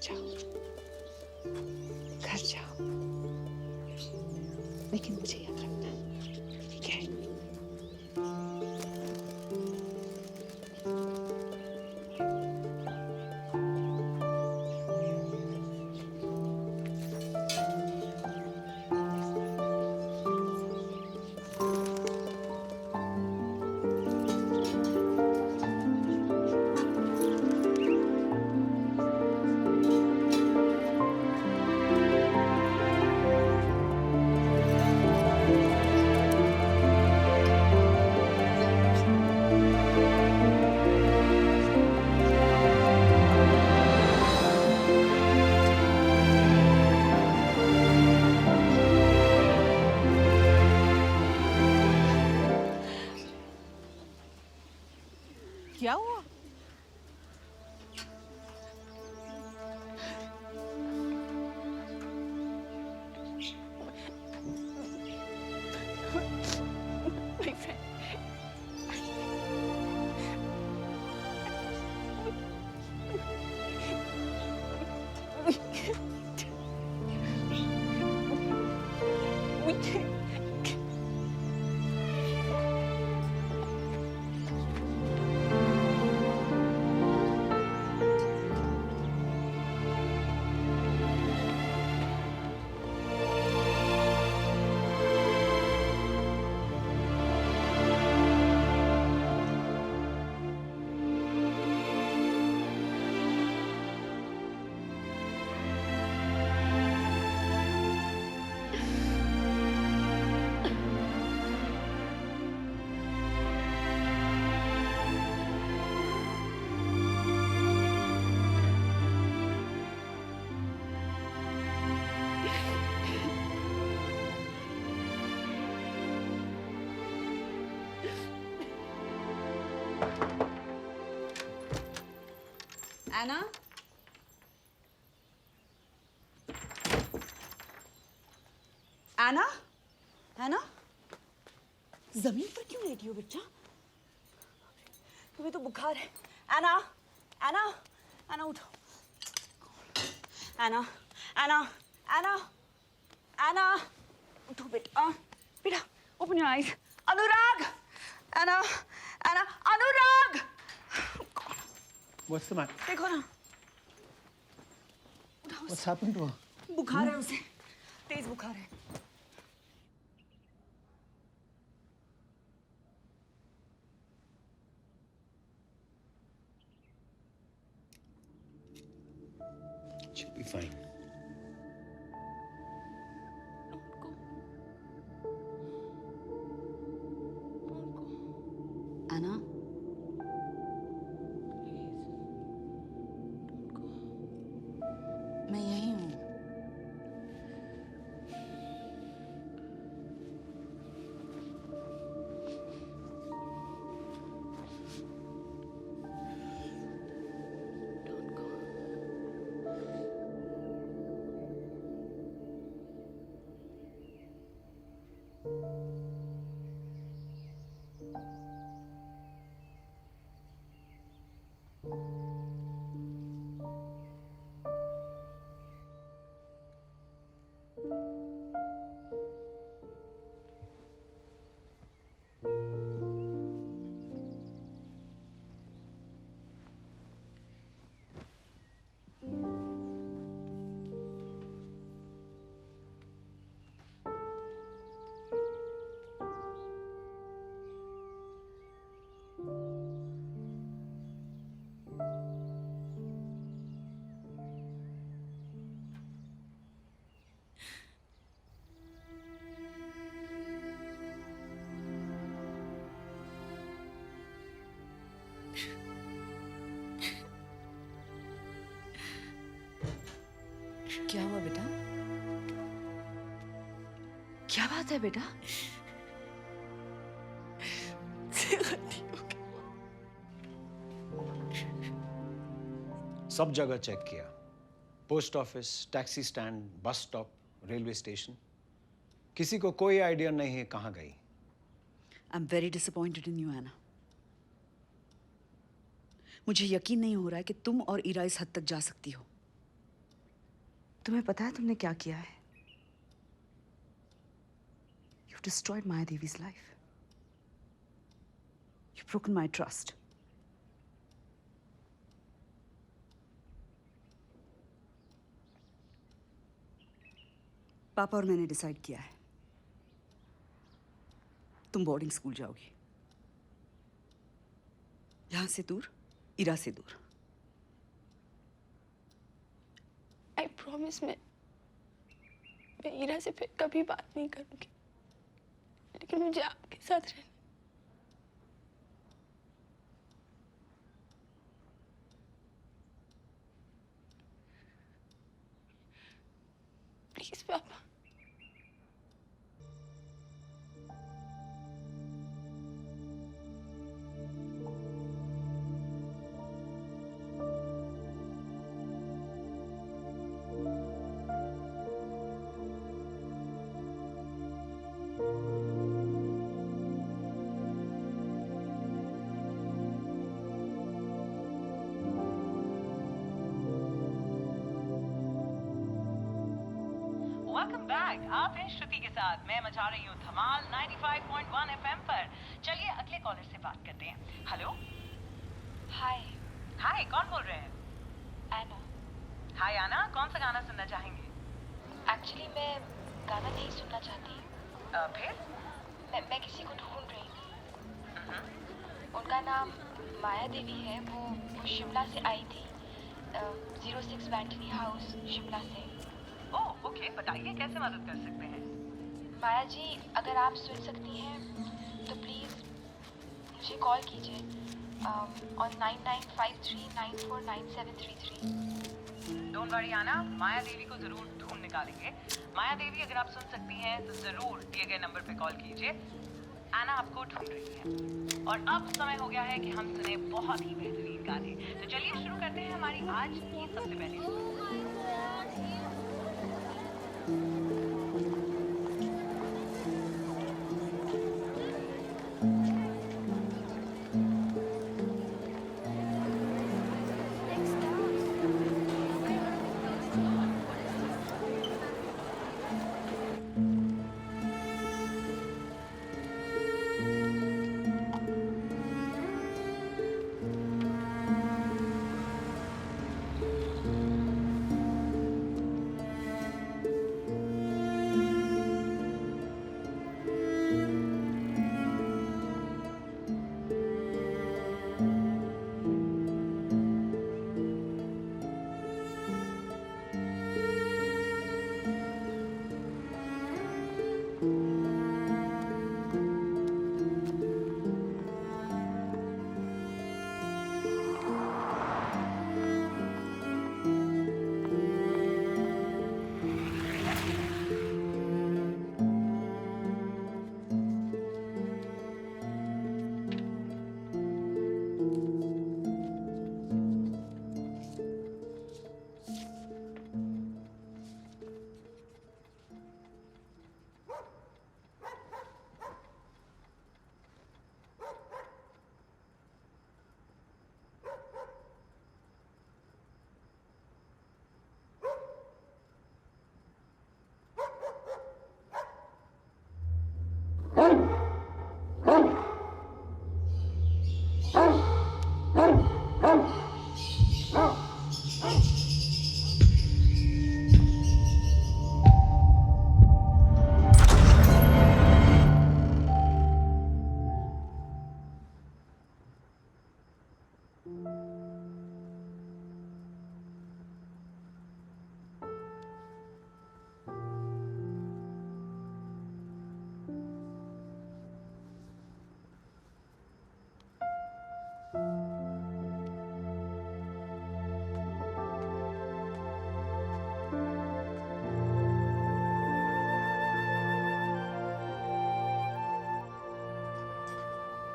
जाओ, घर जाओ। लेकिन मुझे याद रखना, ठीक है? क्या हुआ? my friend. We can't. Anna? Anna? Anna? जमीन पर क्यों लेटी हो बच्चा? तुम्हें तो बुखार है। Anna? Anna? Anna उठो। Anna? Anna? Anna? Anna? उठो बेटा। बेटा, open your eyes. Anurag! Anna? Anna? Anurag! What's the matter? देखो ना। What's happened to her? बुखार है उसे, तेज बुखार है। She'll be fine. Anna? मैं यहीं हूँ। क्या हुआ बेटा? क्या बात है बेटा? सब जगह चेक किया, post office, taxi stand, bus stop, railway station, किसी को कोई आइडिया नहीं है कहाँ गई। I am very disappointed in you Ena. मुझे यकीन नहीं हो रहा है कि तुम और इरा इस हद तक जा सकती हो। तुम्हें पता है तुमने क्या किया है? You've destroyed Maya Devi's life. You've broken my trust. पापा और मैंने डिसाइड किया है, तुम बोर्डिंग स्कूल जाओगी, यहां से दूर, इरा से दूर। I promise मैं इरा से फिर कभी बात नहीं करूंगी, लेकिन मुझे आपके साथ रहना। प्लीज पापा। Welcome back. आप हैं श्रुति के साथ। मैं मचा रही हूँ धमाल 95.1 FM पर। चलिए अगले कॉलर से बात करते हैं। हेलो। हाय। हाय, कौन बोल रहे हैं? एना। हाय आना, कौन सा गाना सुनना चाहेंगे? एक्चुअली मैं गाना नहीं सुनना चाहती। फिर? मैं किसी को ढूंढ रही थी। उनका नाम माया देवी है। वो शिमला से आई थी। 06 बैंटनी हाउस, शिमला से। ओह ओके, बताइए कैसे मदद कर सकते हैं? माया जी, अगर आप सुन सकती हैं तो प्लीज़ मुझे कॉल कीजिए ऑन 9953949733। डोंट वरी आना, माया देवी को जरूर ढूंढ निकालेंगे। माया देवी, अगर आप सुन सकती हैं तो जरूर दिए गए नंबर पे कॉल कीजिए। आना आपको ढूंढ रही है। और अब समय हो गया है कि हम सुने बहुत ही बेहतरीन गाने। तो चलिए शुरू करते हैं हमारी आज की सबसे पहले।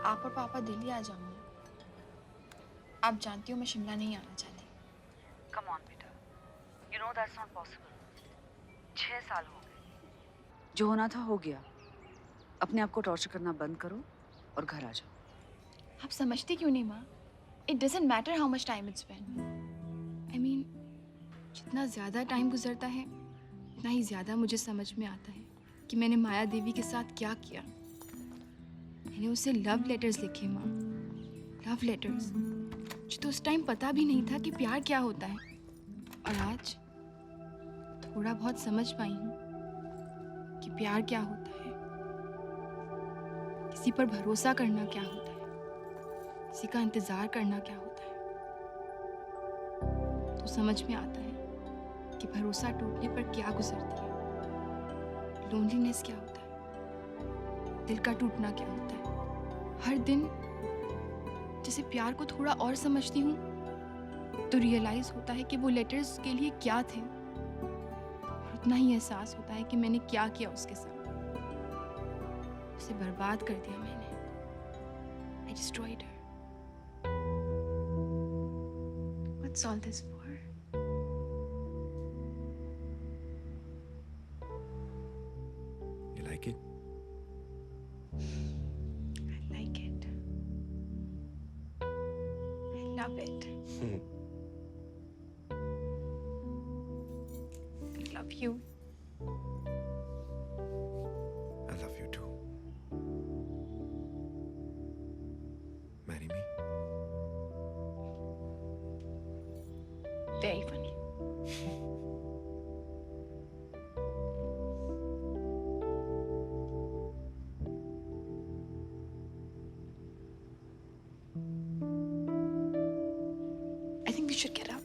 आप और पापा दिल्ली आ जाऊंगी। आप जानती हो मैं शिमला नहीं आना चाहती। कम ऑन बेटा, you know that's not possible. 6 साल हो गए। जो होना था हो गया। अपने आप को टॉर्चर करना बंद करो और घर आ जाओ। आप समझती क्यों नहीं माँ? It doesn't matter how much time it's been. I mean जितना ज़्यादा टाइम गुजरता है उतना ही ज़्यादा मुझे समझ में आता है कि मैंने माया देवी के साथ क्या किया। मैंने उसे लव लेटर्स लिखे माँ, लव लेटर्स, जो तो उस टाइम पता भी नहीं था कि प्यार क्या होता है। और आज थोड़ा बहुत समझ पाई हूँ कि प्यार क्या होता है, किसी पर भरोसा करना क्या होता है, किसी का इंतज़ार करना क्या होता है। तो समझ में आता है कि भरोसा टूटने पर क्या गुजरती है, लोनलीनेस क्या होता है, दिल का टूटना क्या होता है। हर दिन जैसे प्यार को थोड़ा और समझती हूँ तो रियलाइज होता है कि वो लेटर्स के लिए क्या थे, और उतना ही एहसास होता है कि मैंने क्या किया उसके साथ। उसे बर्बाद कर दिया मैंने। I destroyed her. What's all this for? You like it? I like it. I love it. I love you. I love you too. Marry me? Very funny. I think we should get up.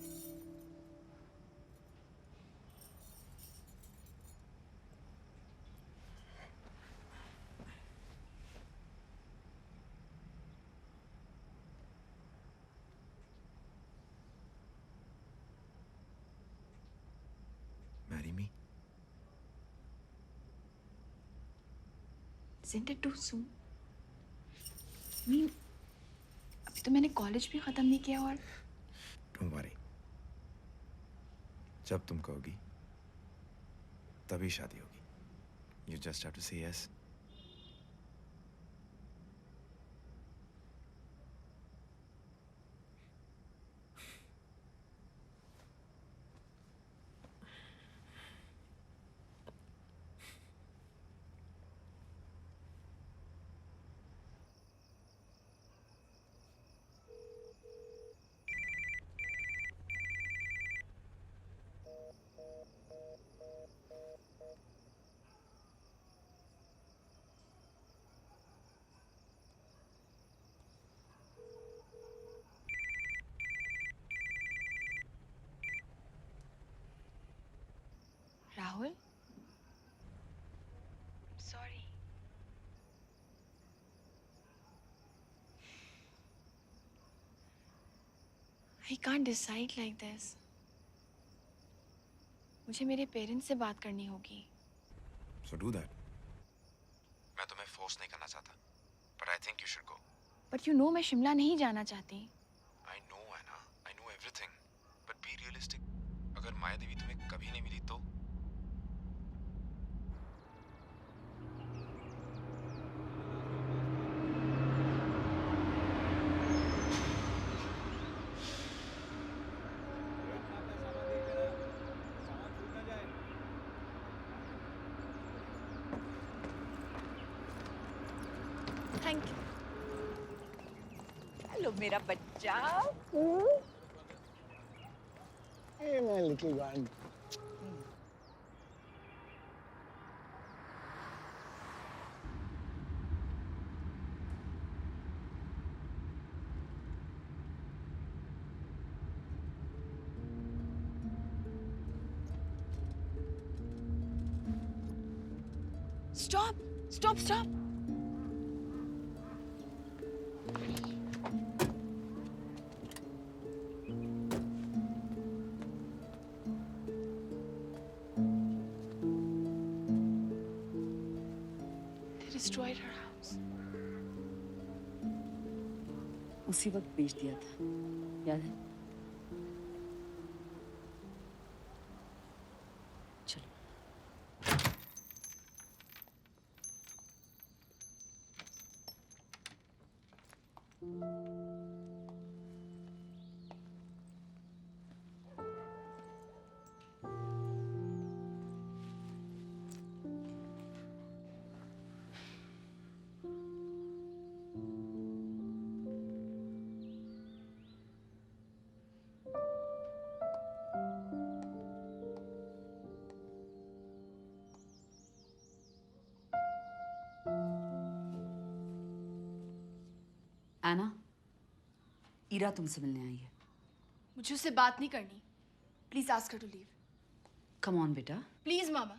Marry me? Isn't it too soon? I mean, अभी तो मैंने college भी खत्म नहीं किया और Don't worry. जब तुम कहोगी तभी शादी होगी. You just have to say yes. Rahul, sorry. I can't decide like this. मुझे मेरे पेरेंट्स से बात करनी होगी. So do that. मैं तुम्हें फोर्स नहीं करना चाहता. But I think you should go. But you know मैं शिमला नहीं जाना चाहती. I know, Anna. I know everything. But be realistic. अगर माया देवी तुम्हें कभी नहीं मिली तो Thank you. Hello, मेरा बच्चा. Hey, my little one. Stop! Stop! Stop! They destroyed her house. उसी वक्त बेच दिया था, याद है? चलो। एना, ईरा तुमसे मिलने आई है। मुझे उससे बात नहीं करनी। Please ask her to leave. Come on बेटा। प्लीज मामा,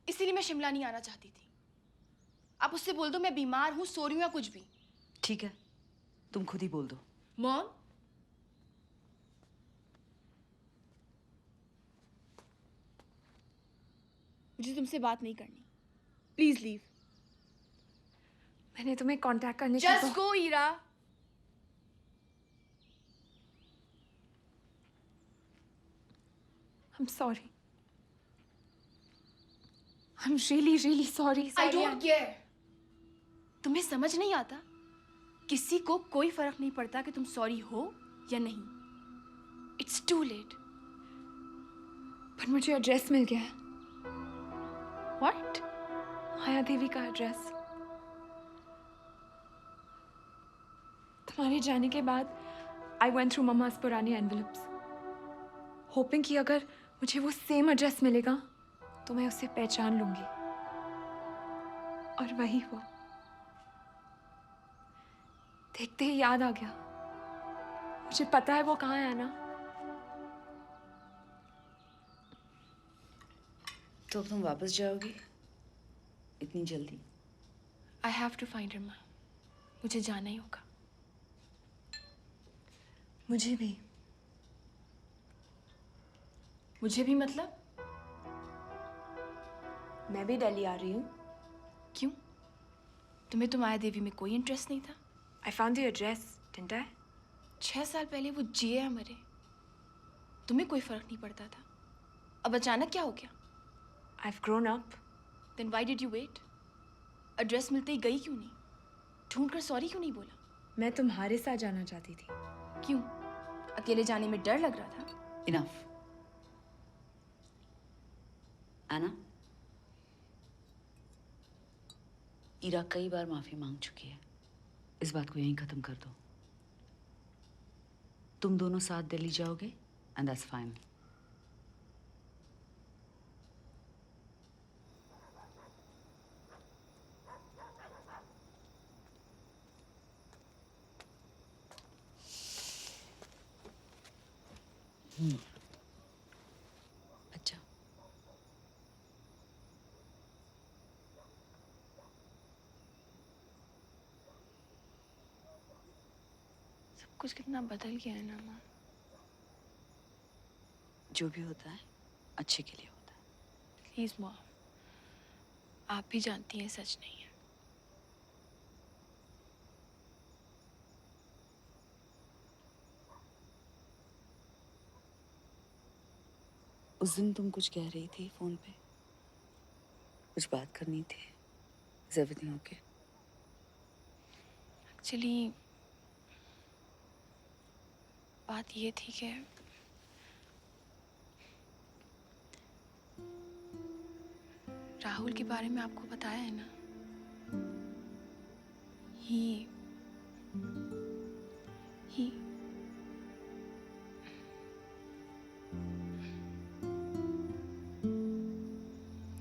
इसीलिए मैं शिमला नहीं आना चाहती थी। आप उससे बोल दो मैं बीमार हूँ, सो रही हूँ या कुछ भी। ठीक है, तुम खुद ही बोल दो। मॉम, मुझे तुमसे बात नहीं करनी। Please leave. मैंने तुम्हें कांटेक्ट करने की just go Ira. I'm sorry. I'm really sorry. I don't care. तुम्हें समझ नहीं आता? किसी को कोई फर्क नहीं पड़ता कि तुम सॉरी हो या नहीं। It's too late. पर मुझे एड्रेस मिल गया है। What? माया देवी का एड्रेस। तुम्हारे जाने के बाद I went through मम्मा's पुराने envelopes, hoping कि अगर मुझे वो सेम एड्रेस मिलेगा तो मैं उसे पहचान लूंगी। और वही हुआ। देखते ही याद आ गया। मुझे पता है वो कहाँ है ना। तो अब तुम वापस जाओगी इतनी जल्दी? I have to find her, माँ। मुझे जाना ही होगा। मुझे भी मतलब? मैं भी दिल्ली आ रही हूँ। क्यों? तुम्हें तो माया देवी में कोई इंटरेस्ट नहीं था? I found the address, didn't I? 6 साल पहले वो जिए या मरे, तुम्हें कोई फर्क नहीं पड़ता था। अब अचानक क्या हो गया? I've grown up. Then why did you wait? Address मिलते ही गई क्यों नहीं? ढूंढकर सॉरी क्यों नहीं बोला? मैं तुम्हारे साथ जाना चाहती थी। क्यों? अकेले जाने में डर लग रहा था? इनफ। एना, ईरा कई बार माफी मांग चुकी है। इस बात को यहीं खत्म कर दो। तुम दोनों साथ दिल्ली जाओगे एंड दैट्स फाइन। अच्छा, सब कुछ कितना बदल गया है ना माँ। जो भी होता है अच्छे के लिए होता है। प्लीज माँ, आप भी जानती हैं सच नहीं है। उस दिन तुम कुछ कह रही थी फोन पे, कुछ बात करनी थी। Is everything okay? एक्चुअली बात ये थी कि राहुल के बारे में आपको बताया है ना। He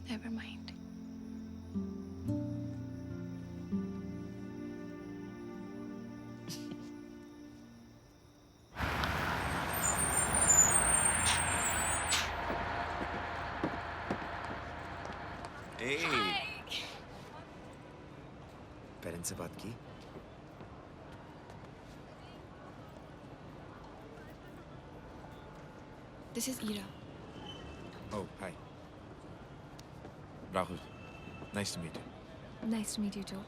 never mind. पेरेंट्स से बात की? This is Ira. Oh, hi. Rahul. Nice to meet you. Nice to meet you too.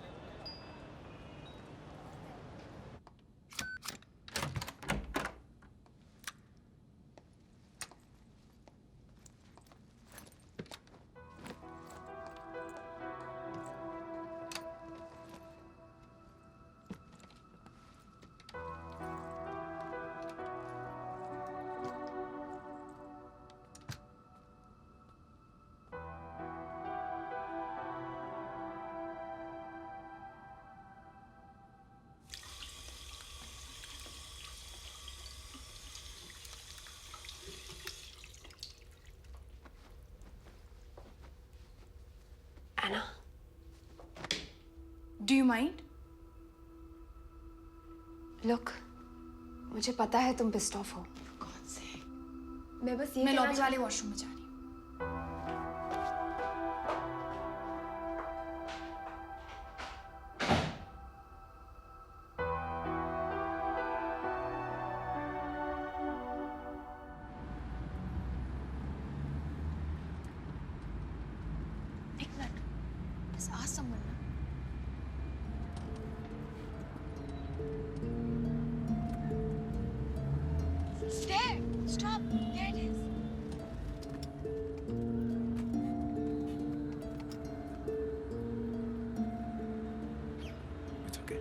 Anna, do you mind? Look, मुझे पता है तुम पिस्ड ऑफ हो। मैं बस ये लॉबी वाले वॉशरूम में जा रही हूँ। एक मिनट, बस आज समझना। There! Stop! There it is. It's okay.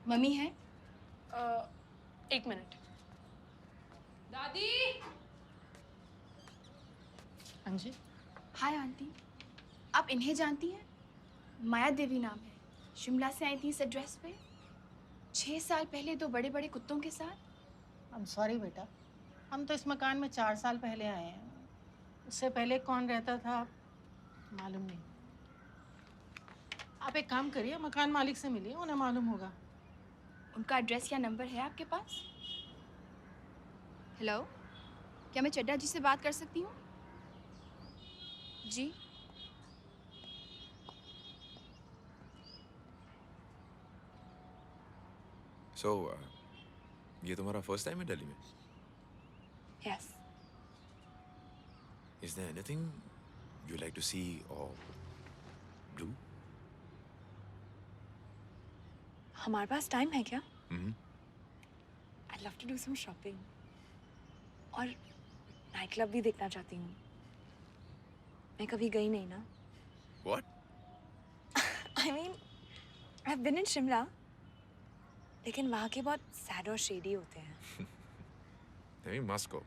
Mummy है? एक मिनट। दादी! हाँ जी। हाय आंटी, आप इन्हें जानती हैं? माया देवी नाम है, शिमला से आई थी इस एड्रेस पे 6 साल पहले 2 बड़े बड़े कुत्तों के साथ। आई एम सॉरी बेटा, हम तो इस मकान में 4 साल पहले आए हैं। उससे पहले कौन रहता था मालूम नहीं। आप एक काम करिए, मकान मालिक से मिलिए, उन्हें मालूम होगा। उनका एड्रेस या नंबर है आपके पास? हेलो, क्या मैं चड्डा जी से बात कर सकती हूँ? जी। So, ये तुम्हारा फर्स्ट टाइम है दिल्ली में? Yes. Is there anything you like to see or do? हमारे पास टाइम है क्या? I'd love to do some shopping. और नाइट क्लब भी देखना चाहती हूँ। मैं कभी गई नहीं ना। What? I mean, I've been in Shimla, लेकिन वहाँ के बहुत सैड और शेडी होते हैं। Then we must go.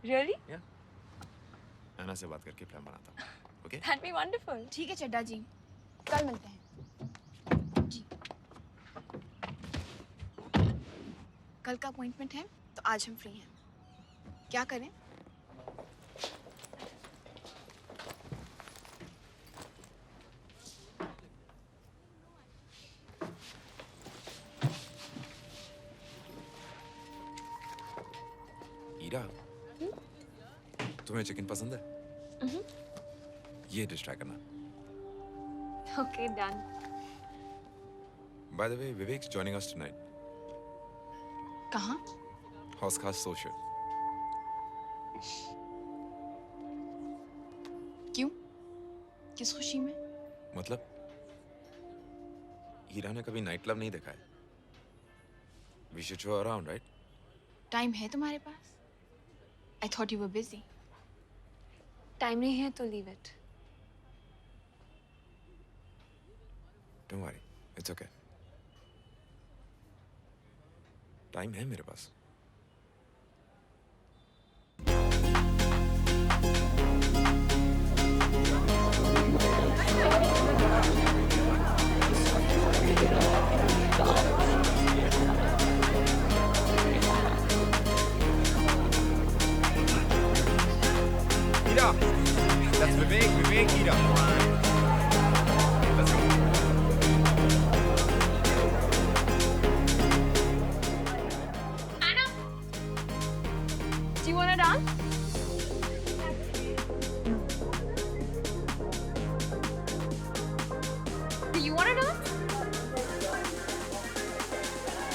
Really? Yeah. Anna से बात करके प्लान बनाता हूँ. Okay? That'd be wonderful. ठीक है चड्डा जी, कल मिलते हैं। जी। कल का अपॉइंटमेंट है, तो आज हम फ्री हैं। क्या करें? ईरा, तुम्हें चिकन पसंद है? ये डिश ट्राई करना। Okay, done. By the way, Vivek's joining us tonight. कहाँ? Hauskas Social. क्यों? किस खुशी में? मतलब हीरा ने कभी नाइट क्लब नहीं देखा है। We should show her around, right? Time है तुम्हारे पास? I thought you were busy. Time नहीं है तो leave it. Don't worry, it's okay. Time है मेरे पास। Ira, that's Vivek, Ira. Let's go. Anna, do you want to dance? Do you want to dance?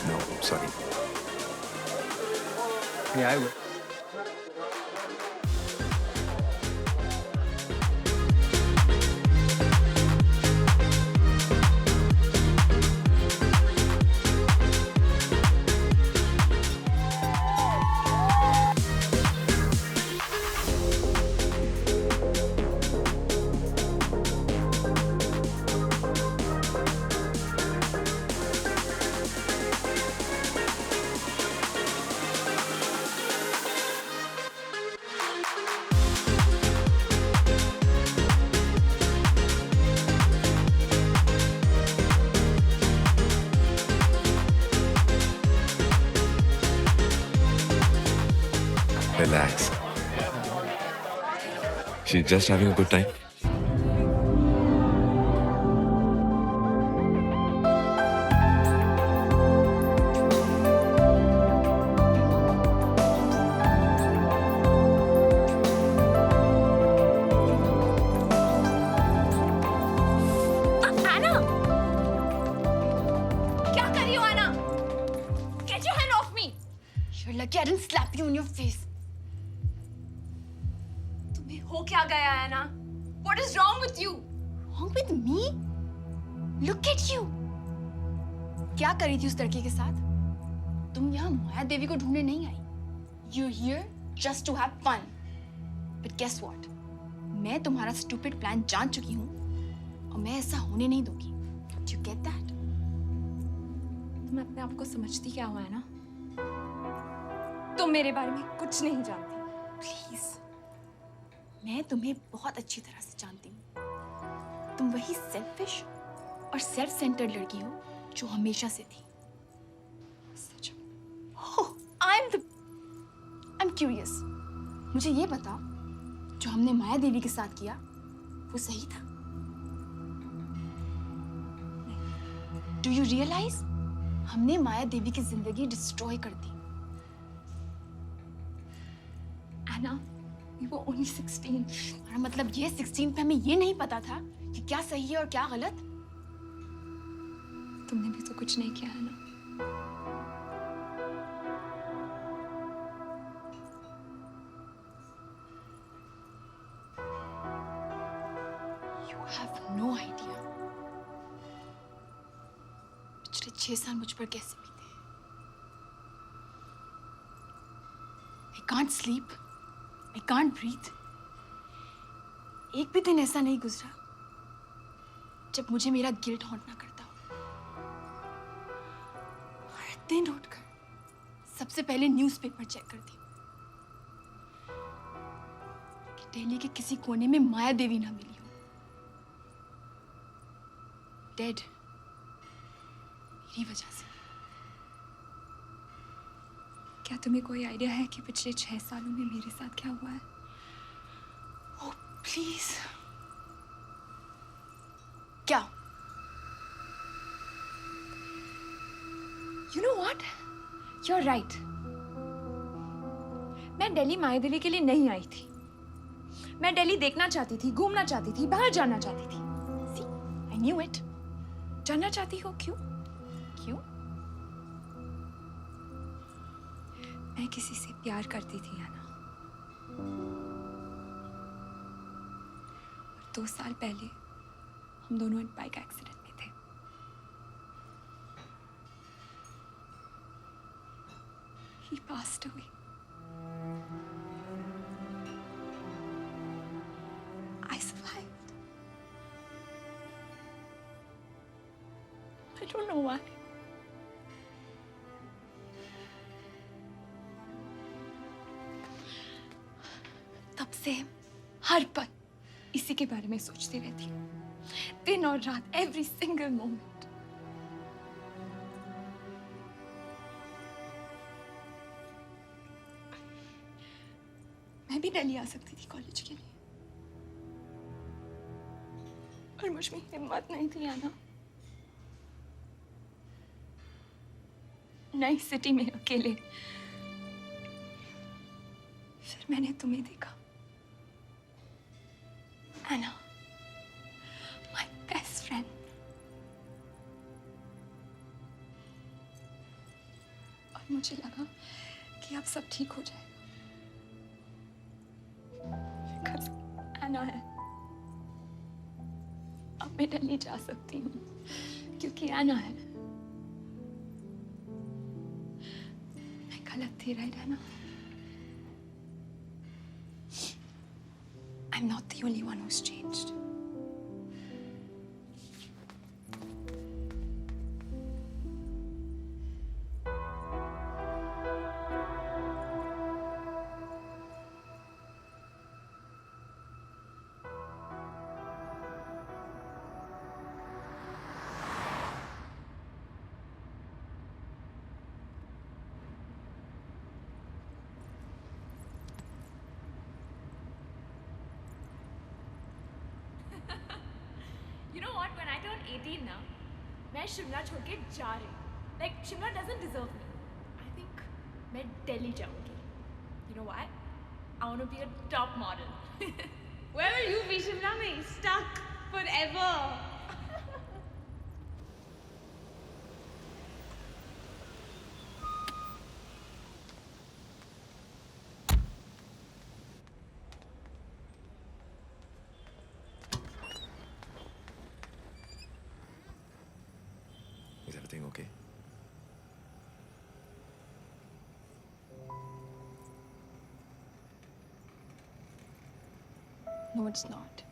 No, sorry. Yeah, I will. Relax. She's just having a good time. Anna! क्या कर रही हो Anna? Get your hand off me! You're lucky I didn't slap you in your face. तुम्हें हो क्या गया Anna? What is wrong with you? Wrong with me? Look at you. क्या कर रही थी उस लड़के के साथ? तुम यहाँ माया देवी को ढूंढने नहीं आई. You're here just to have fun. But guess what? मैं तुम्हारा stupid plan जान चुकी हूँ और मैं ऐसा होने नहीं दूंगी. Do you get that? तुम अपने आप को समझती क्या हुआ है ना? तुम मेरे बारे में कुछ नहीं जानती. Please. मैं तुम्हें बहुत अच्छी तरह से जानती हूँ. तुम वही selfish और self-centered लड़की हो जो हमेशा से थी. सच में. Oh, I'm curious. मुझे ये बताओ, जो हमने माया देवी के साथ किया, वो सही था? Do you realize? हमने माया देवी की जिंदगी डिस्ट्रॉय कर दी. Anna, we were only 16. और मतलब ये 16 पे हमें ये नहीं पता था कि क्या सही है और क्या गलत. तुमने भी तो कुछ नहीं किया है ना. You have no idea. पिछले 6 साल मुझ पर कैसे बीते. I can't sleep. I can't breathe. एक भी दिन ऐसा नहीं गुजरा जब मुझे मेरा गिल्ट हॉन्ट ना करता हो. हर दिन उठकर सबसे पहले न्यूज़पेपर चेक करती हूँ कि दिल्ली के किसी कोने में माया देवी ना मिली हो. डेड. मेरी वजह से. क्या तुम्हें कोई आइडिया है कि पिछले 6 सालों में मेरे साथ क्या हुआ है? Oh please. क्या? You know what? You're right. मैं दिल्ली माया देवी के लिए नहीं आई थी. मैं दिल्ली देखना चाहती थी, घूमना चाहती थी, बाहर जाना चाहती थी. See, I knew it. जानना चाहती हो क्यों? क्यों? मैं किसी से प्यार करती थी Anna. और 2 साल पहले हम दोनों एक बाइक एक्सीडेंट में थे. He passed away. I survived. I don't know why. तब से हर पल इसी के बारे में सोचती रहती हूँ. दिन और रात, every single moment. मैं भी दिल्ली आ सकती थी कॉलेज के लिए, पर मुझ में हिम्मत नहीं थी आना. नई सिटी में अकेले. फिर मैंने तुम्हें देखा. Anna, my best friend. और मुझे लगा कि अब सब ठीक हो जाएगा. Because Anna है. अब मैं दिल्ली जा सकती हूँ क्योंकि Anna है. मैं गलत थी, right Anna? I'm not the only one who's changed. turn 18 ना, मैं शिमला छोड़ के जा रही हूँ. Like Shimla doesn't deserve me. I think मैं दिल्ली जाऊँगी. You know why? I want to be a top model. Where will you be, Shimla में? Stuck forever. Is everything okay? No, it's not.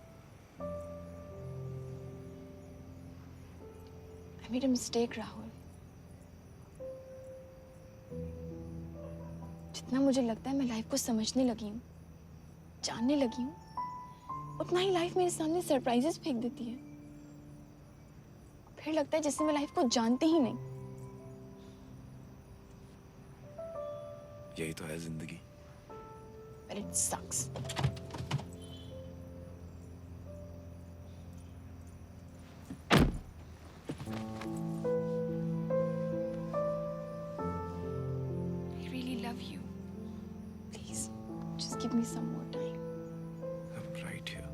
I made a mistake, Rahul. जितना मुझे लगता है मैं life को समझने लगी हूँ, जानने लगी हूँ, उतना ही लाइफ मेरे सामने सरप्राइजेस फेंक देती है. फिर लगता है जैसे मैं लाइफ को जानती ही नहीं. यही तो है जिंदगी. But it sucks. I really love you. Please, just give me some more time. I'm right here.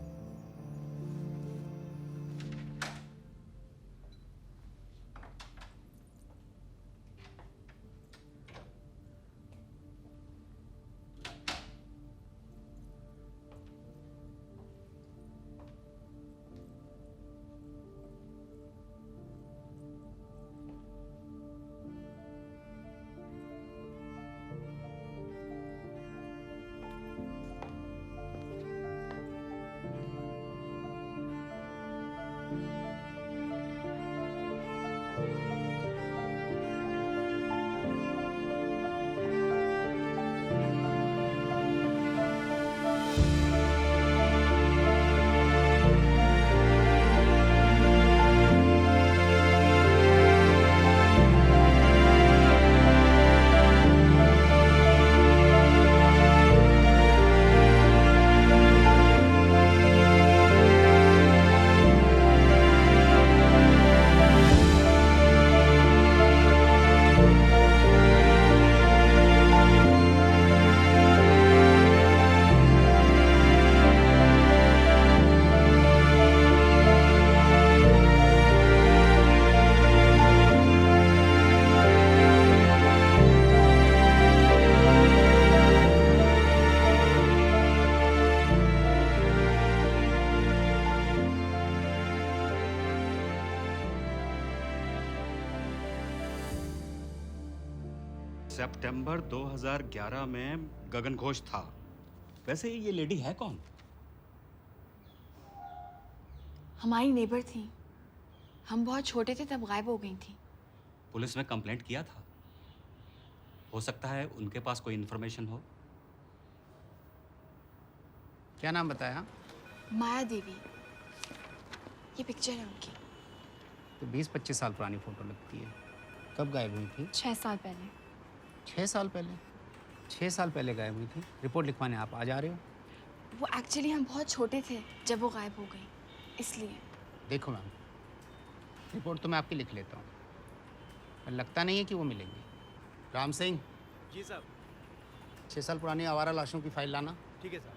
सितंबर 2011 में गगन घोष था. वैसे ये लेडी है कौन? हमारी नेबर थी. हम बहुत छोटे थे तब गायब हो गई थी. पुलिस में कंप्लेंट किया था. हो सकता है उनके पास कोई इन्फॉर्मेशन हो. क्या नाम बताया? माया देवी. ये पिक्चर है उनकी. तो 20-25 साल पुरानी फोटो लगती है. कब गायब हुई थी? 6 साल पहले. 6 साल पहले? 6 साल पहले गायब हुई थी. रिपोर्ट लिखवाने आप आ जा रहे हो? वो एक्चुअली हम बहुत छोटे थे जब वो गायब हो गई, इसलिए. देखो मैम, रिपोर्ट तो मैं आपकी लिख लेता हूँ, पर लगता नहीं है कि वो मिलेंगी. राम सिंह. जी साहब. 6 साल पुरानी आवारा लाशों की फाइल लाना. ठीक है साहब.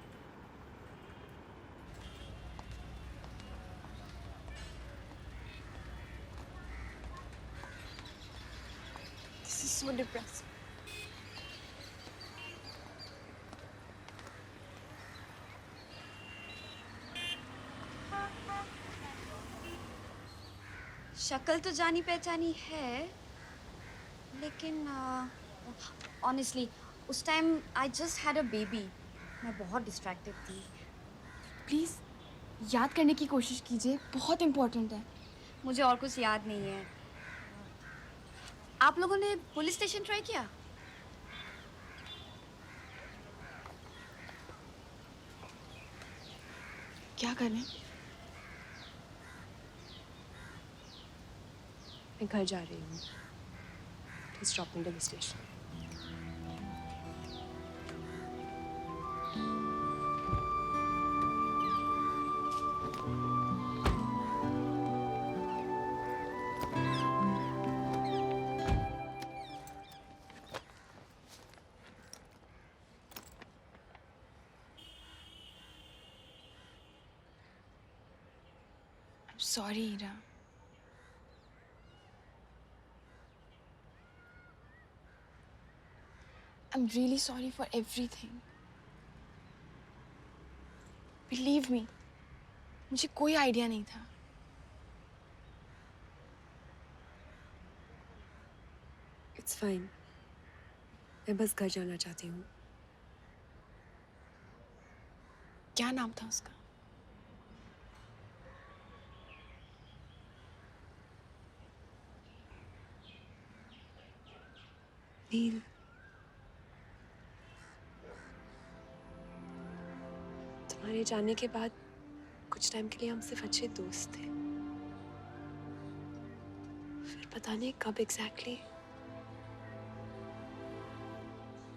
This is so depressing. शक्ल तो जानी पहचानी है, लेकिन ऑनेस्टली उस time I just had a baby. मैं बहुत डिस्ट्रैक्टेड थी. प्लीज़ याद करने की कोशिश कीजिए, बहुत इम्पोर्टेंट है. मुझे और कुछ याद नहीं है. आप लोगों ने पुलिस स्टेशन ट्राई किया? क्या करें? मैं घर जा रही हूँ. Please drop me to the station. Sorry, Ira. I'm really sorry for everything. Believe me, मुझे कोई आइडिया नहीं था. It's fine. मैं बस घर जाना चाहती हूँ. क्या नाम था उसका? नील. तुम्हारे जाने के बाद कुछ टाइम के लिए हम सिर्फ अच्छे दोस्त थे. फिर पता नहीं कब एग्जैक्टली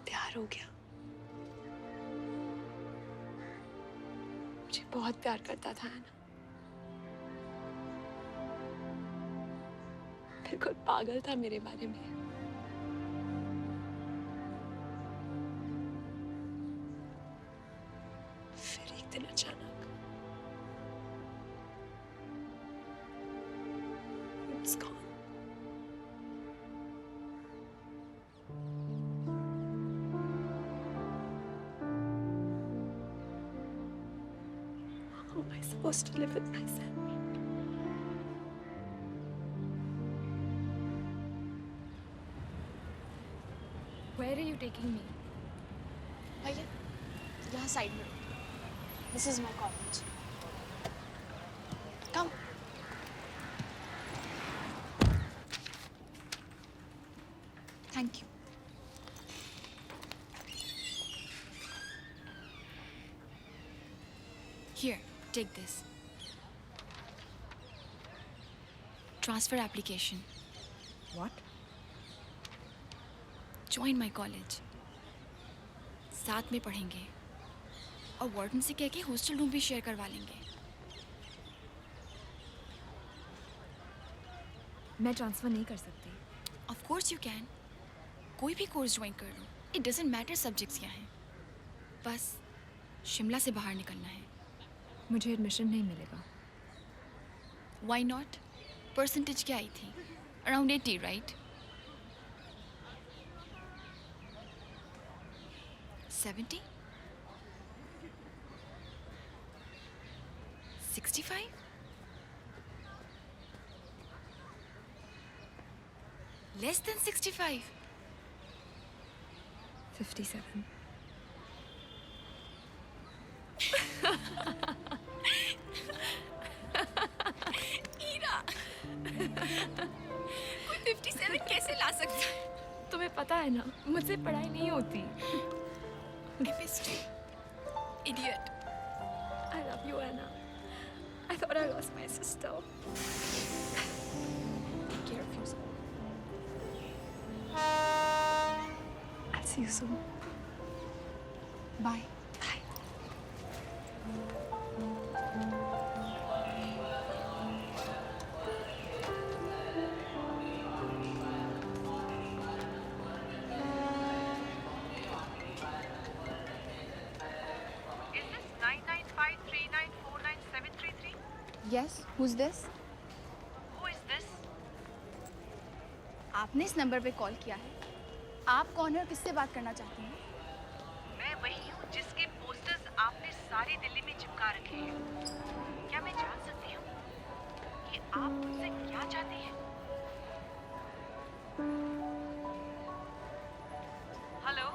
प्यार हो गया. मुझे बहुत प्यार करता था ना. फिर कोई पागल था मेरे बारे में. फिर एक दिन अचानक it's gone. How am I supposed to live with myself? Where are you taking me? भैया, यहाँ साइड में. This is my college. Come. Thank you. Here, take this. Transfer application. What? Join my college. साथ में पढ़ेंगे और warden से कह के हॉस्टल रूम भी शेयर करवा लेंगे. मैं ट्रांसफर नहीं कर सकती. Of course you can. कोई भी कोर्स ज्वाइन कर लो. It doesn't matter सब्जेक्ट्स क्या हैं. बस शिमला से बाहर निकलना है. मुझे एडमिशन नहीं मिलेगा. Why not? परसेंटेज क्या आई थी? Around 80, right? 70? 65? Less than 65? 57. Ira, कोई 57 कैसे ला सकता है? तुम्हें पता है ना, मुझसे पढ़ाई नहीं होती. Chemistry. Idiot. I love you, Anna. I thought I lost my sister. Take care of yourself. I'll see you soon. Bye. Is this 99539497733? Yes, who's this? Who is this? आपने इस नंबर पे कॉल किया है. आप कौन है और किससे बात करना चाहती हैं? मैं वही हूँ जिसके पोस्टर्स आपने सारी दिल्ली में चिपका रखे हैं. क्या मैं जान सकती हूँ कि आप मुझसे क्या चाहती हैं? हेलो?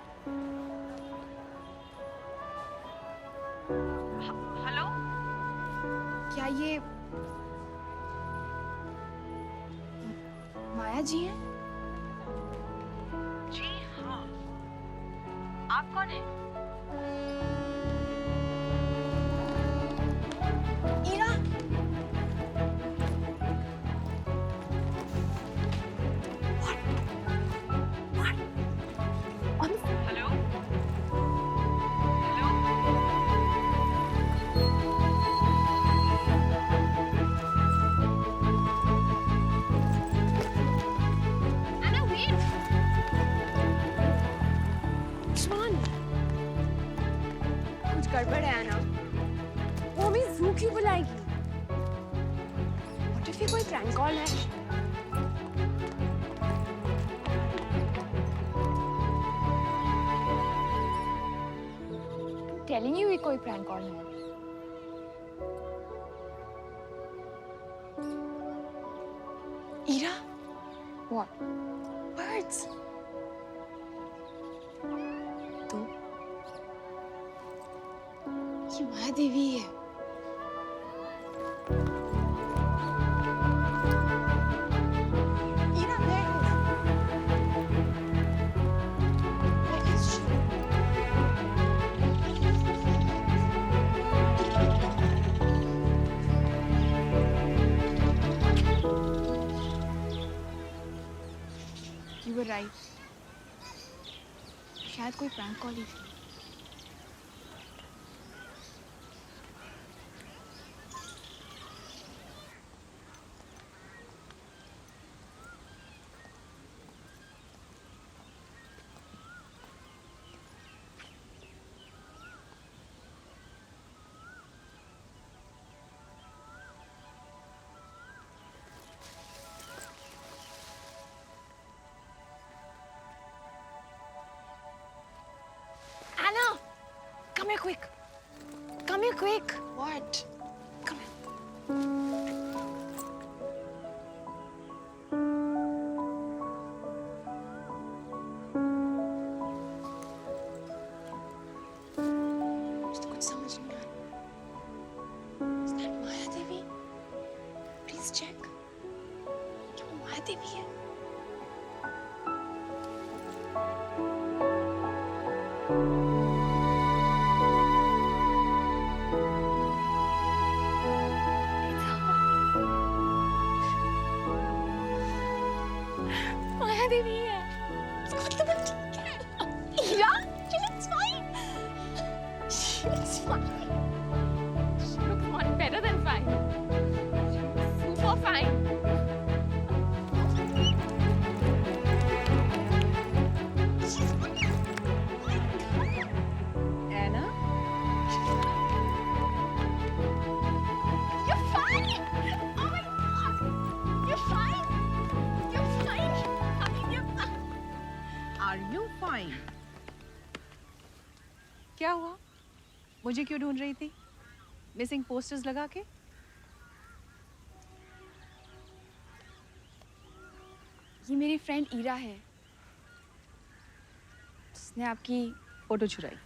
हेलो? क्या ये माया जी हैं? जी हाँ. आप कौन हैं? ईरा, हेलो? Anna, wait. कुछ गड़बड़ है, Anna. वो हमें जू क्यों बुलाएगी? ये कोई प्रैंक कॉल है? टेलिंग यू ये कोई प्रैंक कॉल है। ईरा, what? Birds. तो ये माया देवी है। You were right. शायद कोई प्रैंक कॉल ही थी। Anna, come here quick. Come here quick. What? Come here. मुझे तो कुछ समझ नहीं आ रहा। Is that Maya Devi? Please check. क्या वो माया देवी है? माया देवी है। मतलब ठीक है। Ira, she looks fine. She looks fine. She looks much better than fine. She looks super fine. She's fine. Anna? You're fine. Oh my God. You're fine. You're fine. I mean, you're fine. Are you fine? क्या हुआ? मुझे क्यों ढूंढ रही थी? Missing posters लगा के? ये मेरी फ्रेंड ईरा है। उसने आपकी फोटो चुराई।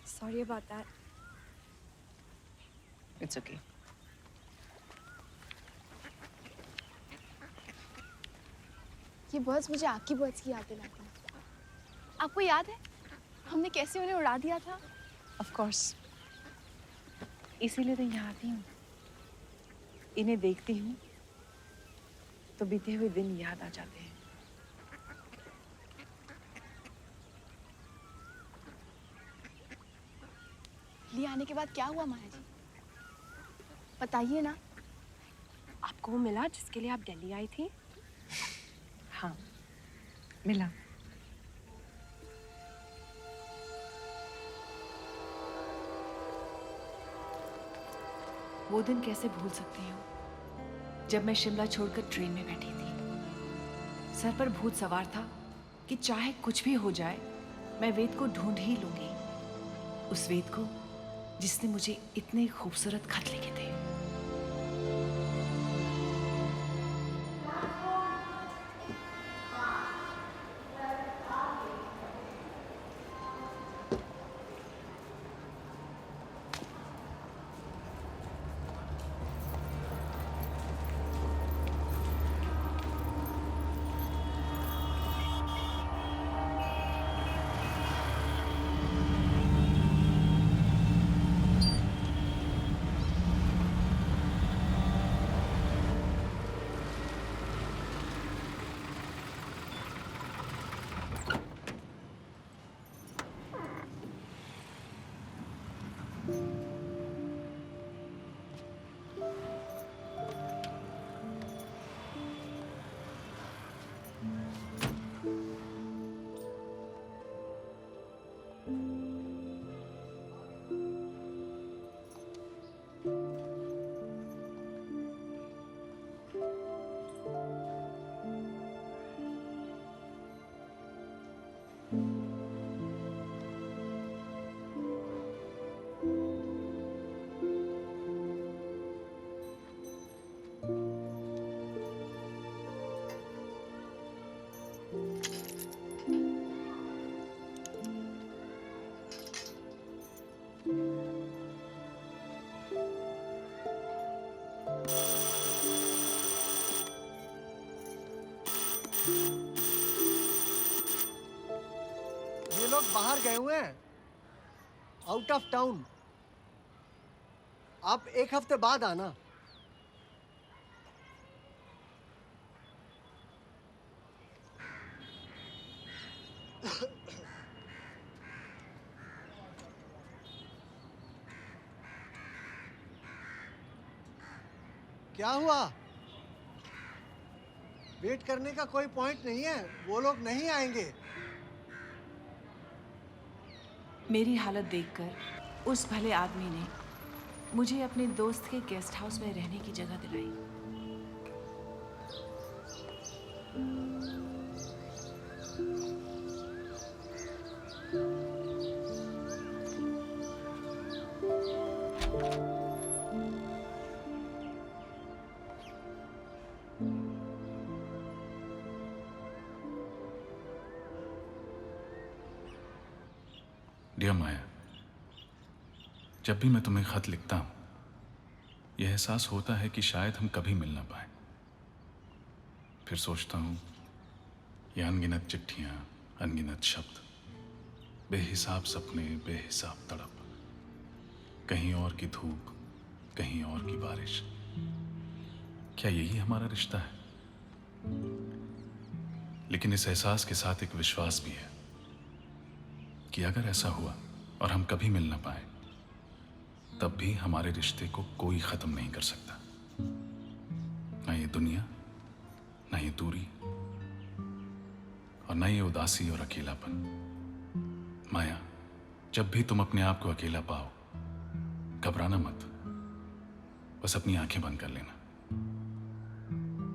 Sorry about that. It's okay. ये बर्ड्स मुझे आपकी बर्ड्स की याद दिलाते हैं। आपको याद है हमने कैसे उन्हें उड़ा दिया था? Of course. इसीलिए तो यहाँ आती हूँ। इन्हें देखती हूँ तो बीते हुए दिन याद आ जाते हैं। ले आने के बाद क्या हुआ माया जी? बताइए ना। आपको वो मिला जिसके लिए आप दिल्ली आई थी? हाँ, मिला। वो दिन कैसे भूल सकती हूँ जब मैं शिमला छोड़कर ट्रेन में बैठी थी। सर पर भूत सवार था कि चाहे कुछ भी हो जाए मैं वेद को ढूंढ ही लूंगी। उस वेद को जिसने मुझे इतने खूबसूरत खत लिखे थे। ये लोग बाहर गए हुए हैं, आउट ऑफ टाउन। आप 1 हफ्ते बाद आना। क्या हुआ? वेट करने का कोई पॉइंट नहीं है, वो लोग नहीं आएंगे। मेरी हालत देखकर उस भले आदमी ने मुझे अपने दोस्त के गेस्ट हाउस में रहने की जगह दिलाई। डियर माया, जब भी मैं तुम्हें खत लिखता हूं, यह एहसास होता है कि शायद हम कभी मिल ना पाए। फिर सोचता हूं, ये अनगिनत चिट्ठियां, अनगिनत शब्द, बेहिसाब सपने, बेहिसाब तड़प, कहीं और की धूप, कहीं और की बारिश। क्या यही हमारा रिश्ता है? लेकिन इस एहसास के साथ एक विश्वास भी है कि अगर ऐसा हुआ और हम कभी मिल ना पाए, तब भी हमारे रिश्ते को कोई खत्म नहीं कर सकता। ना ये दुनिया, ना ये दूरी, और ना ये उदासी और अकेलापन। माया, जब भी तुम अपने आप को अकेला पाओ, घबराना मत, बस अपनी आंखें बंद कर लेना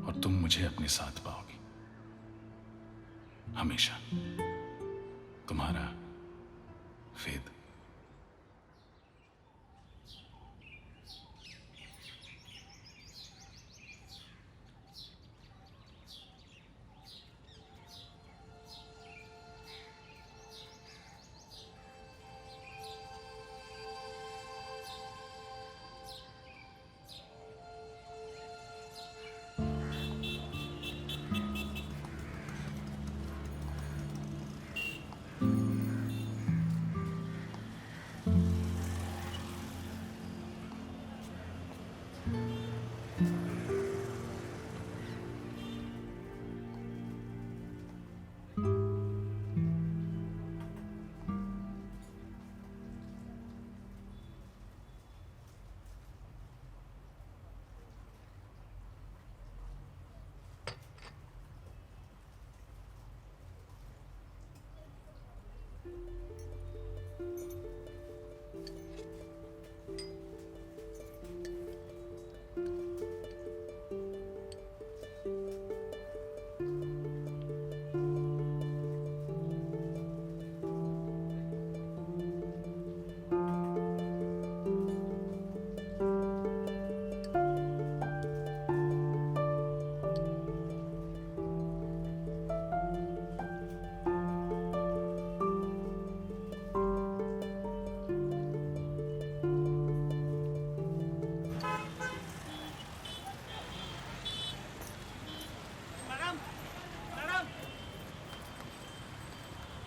और तुम मुझे अपने साथ पाओगी। हमेशा तुम्हारा वेद।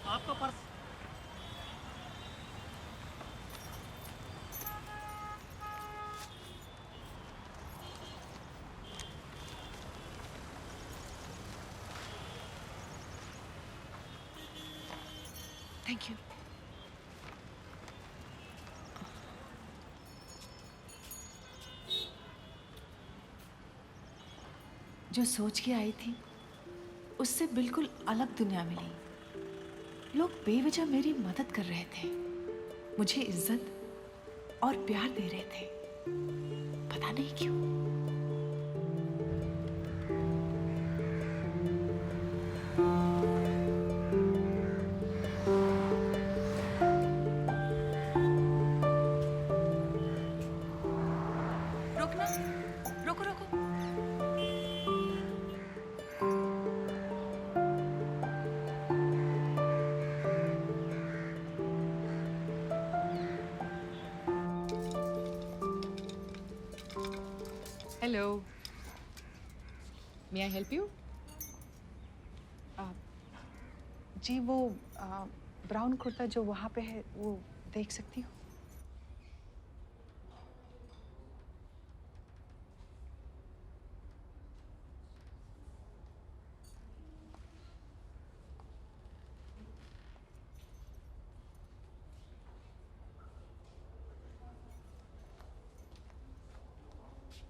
आपका पर्स। Thank you. जो सोच के आई थी, उससे बिल्कुल अलग दुनिया मिली। लोग बेवजह मेरी मदद कर रहे थे, मुझे इज्जत और प्यार दे रहे थे, पता नहीं क्यों। रुकना, रुको रुको। Hello. May I help you? जी वो ब्राउन कुर्ता जो वहाँ पे है वो देख सकती हूँ?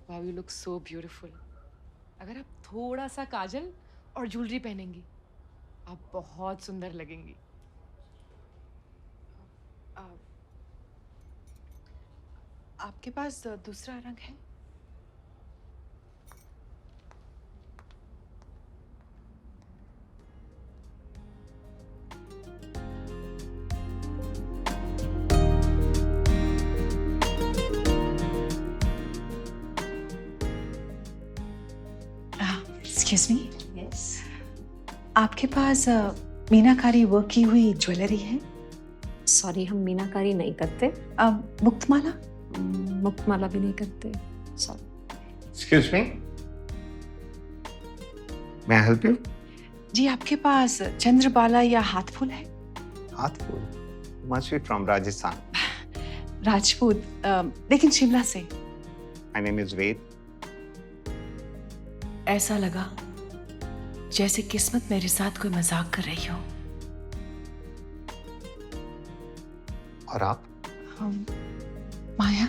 Wow, you look so beautiful. अगर आप थोड़ा सा काजल और ज्वेलरी पहनेंगी, आप बहुत सुंदर लगेंगी। आपके पास दूसरा रंग है? Excuse me. यस। आपके पास मीनाकारी वर्क की हुई ज्वेलरी है? सॉरी, हम मीनाकारी नहीं करते। मुक्तमाला? मुक्तमाला भी नहीं करते। Sorry. Excuse me. May I help you? जी, आपके पास चंद्रबाला या हाथफूल है? हाथफूल? Must be from Rajasthan. Rajput, लेकिन शिमला से। My name is Ved. ऐसा लगा जैसे किस्मत मेरे साथ कोई मजाक कर रही हो। और आप? माया।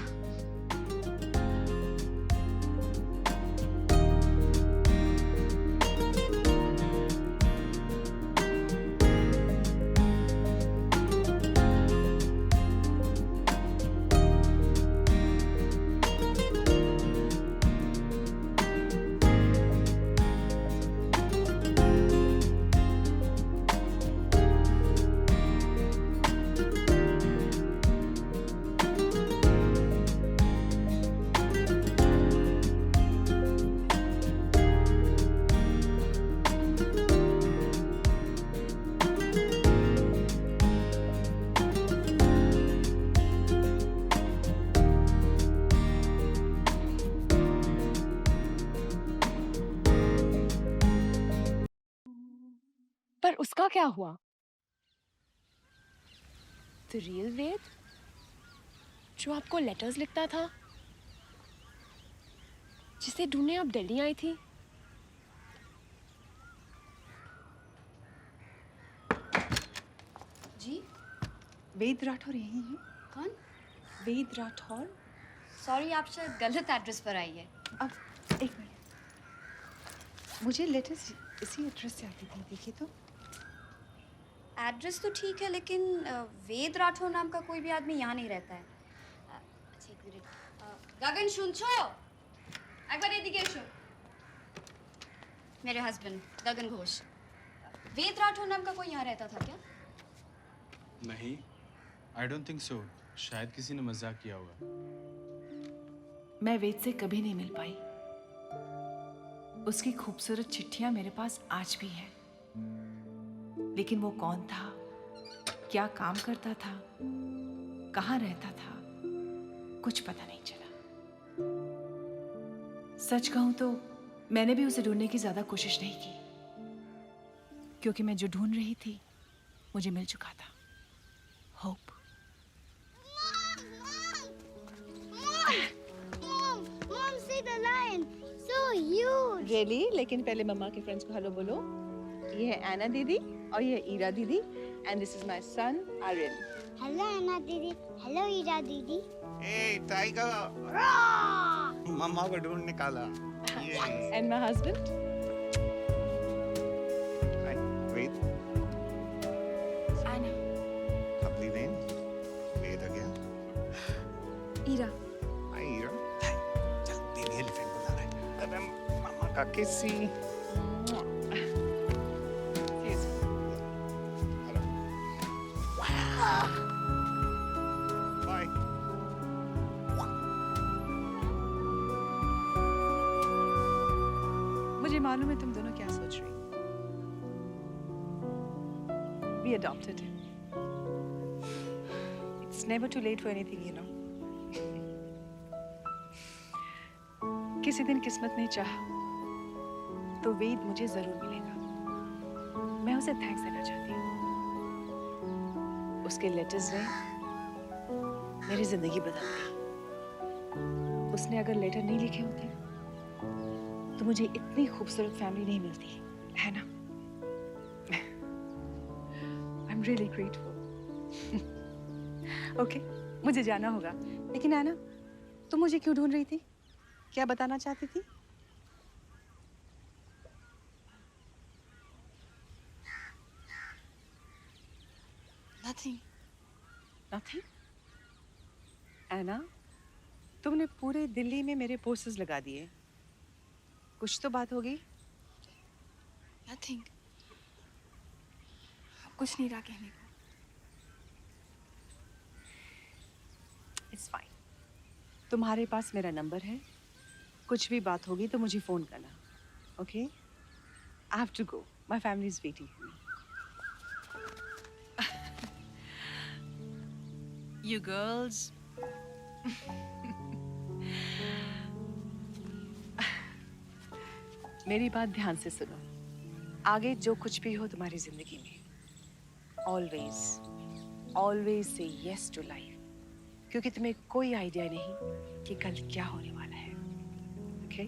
पर उसका क्या हुआ? The real वेद जो आपको लेटर्स लिखता था, जिसे ढूंढने आप दिल्ली आई थी। जी? वेद राठौर यही है? कौन? वेद राठौर? सॉरी, आप शायद गलत एड्रेस पर आई है। अब एक मिनट, मुझे लेटर्स इसी एड्रेस से आती थी, देखिए तो। एड्रेस तो ठीक है, लेकिन वेद राठौर नाम का कोई भी आदमी यहाँ नहीं रहता है। अच्छा, एक मिनट। गगन শুনছো? একবার এদিকে এসো। मेरे हस्बैंड गगन घोष। वेद राठौर नाम का कोई यहाँ रहता था क्या? नहीं, आई डोंट थिंक सो। शायद किसी ने मजाक किया होगा। मैं वेद से कभी नहीं मिल पाई। उसकी खूबसूरत चिट्ठियां मेरे पास आज भी हैं। लेकिन वो कौन था, क्या काम करता था, कहाँ रहता था, कुछ पता नहीं चला। सच कहूं तो मैंने भी उसे ढूंढने की ज्यादा कोशिश नहीं की, क्योंकि मैं जो ढूंढ रही थी मुझे मिल चुका था। Hope. Mom, see the lion. So huge. Really? लेकिन पहले मम्मा के फ्रेंड्स को हेलो बोलो। ये है एना दीदी और ये है ईरा दीदी and this is my son Aryan. Hello, Anna Didi. Hello, Ira Didi. Hey, tiger! मम्मा को ढूंढ निकाला। And my husband. Hi, Ved. Anna. Lovely name. Ved again. Ira. Hi, Ira. चल, बेबी एलिफेंट बुला रहा है। अबे मम्मा का किसी। Bye. मुझे मालूम है तुम दोनों क्या सोच रही। We adopted him. It's never too late for anything, you know. किसी दिन किस्मत ने चाहा तो वेद मुझे जरूर मिलेगा। मैं उसे थैंक्स देना चाहती हूँ। उसके लेटर्स ने मेरी जिंदगी बदल दी। उसने अगर लेटर नहीं लिखे होते तो मुझे इतनी खूबसूरत फैमिली नहीं मिलती, है ना? I am really grateful. Okay, मुझे जाना होगा। लेकिन आना, तुम मुझे क्यों ढूंढ रही थी? क्या बताना चाहती थी? Nothing. Nothing? एना, तुमने पूरे दिल्ली में मेरे पोस्टर्स लगा दिए। कुछ तो बात हो गई? Nothing. कुछ नहीं रहा कहने को। It's fine. तुम्हारे पास मेरा नंबर है। कुछ भी बात होगी तो मुझे फोन करना। Okay? I have to go. My family is waiting for me. You girls. मेरी बात ध्यान से सुनो। आगे जो कुछ भी हो तुम्हारी जिंदगी में, always, always say yes to life. क्योंकि तुम्हें कोई आइडिया नहीं कि कल क्या होने वाला है। Okay?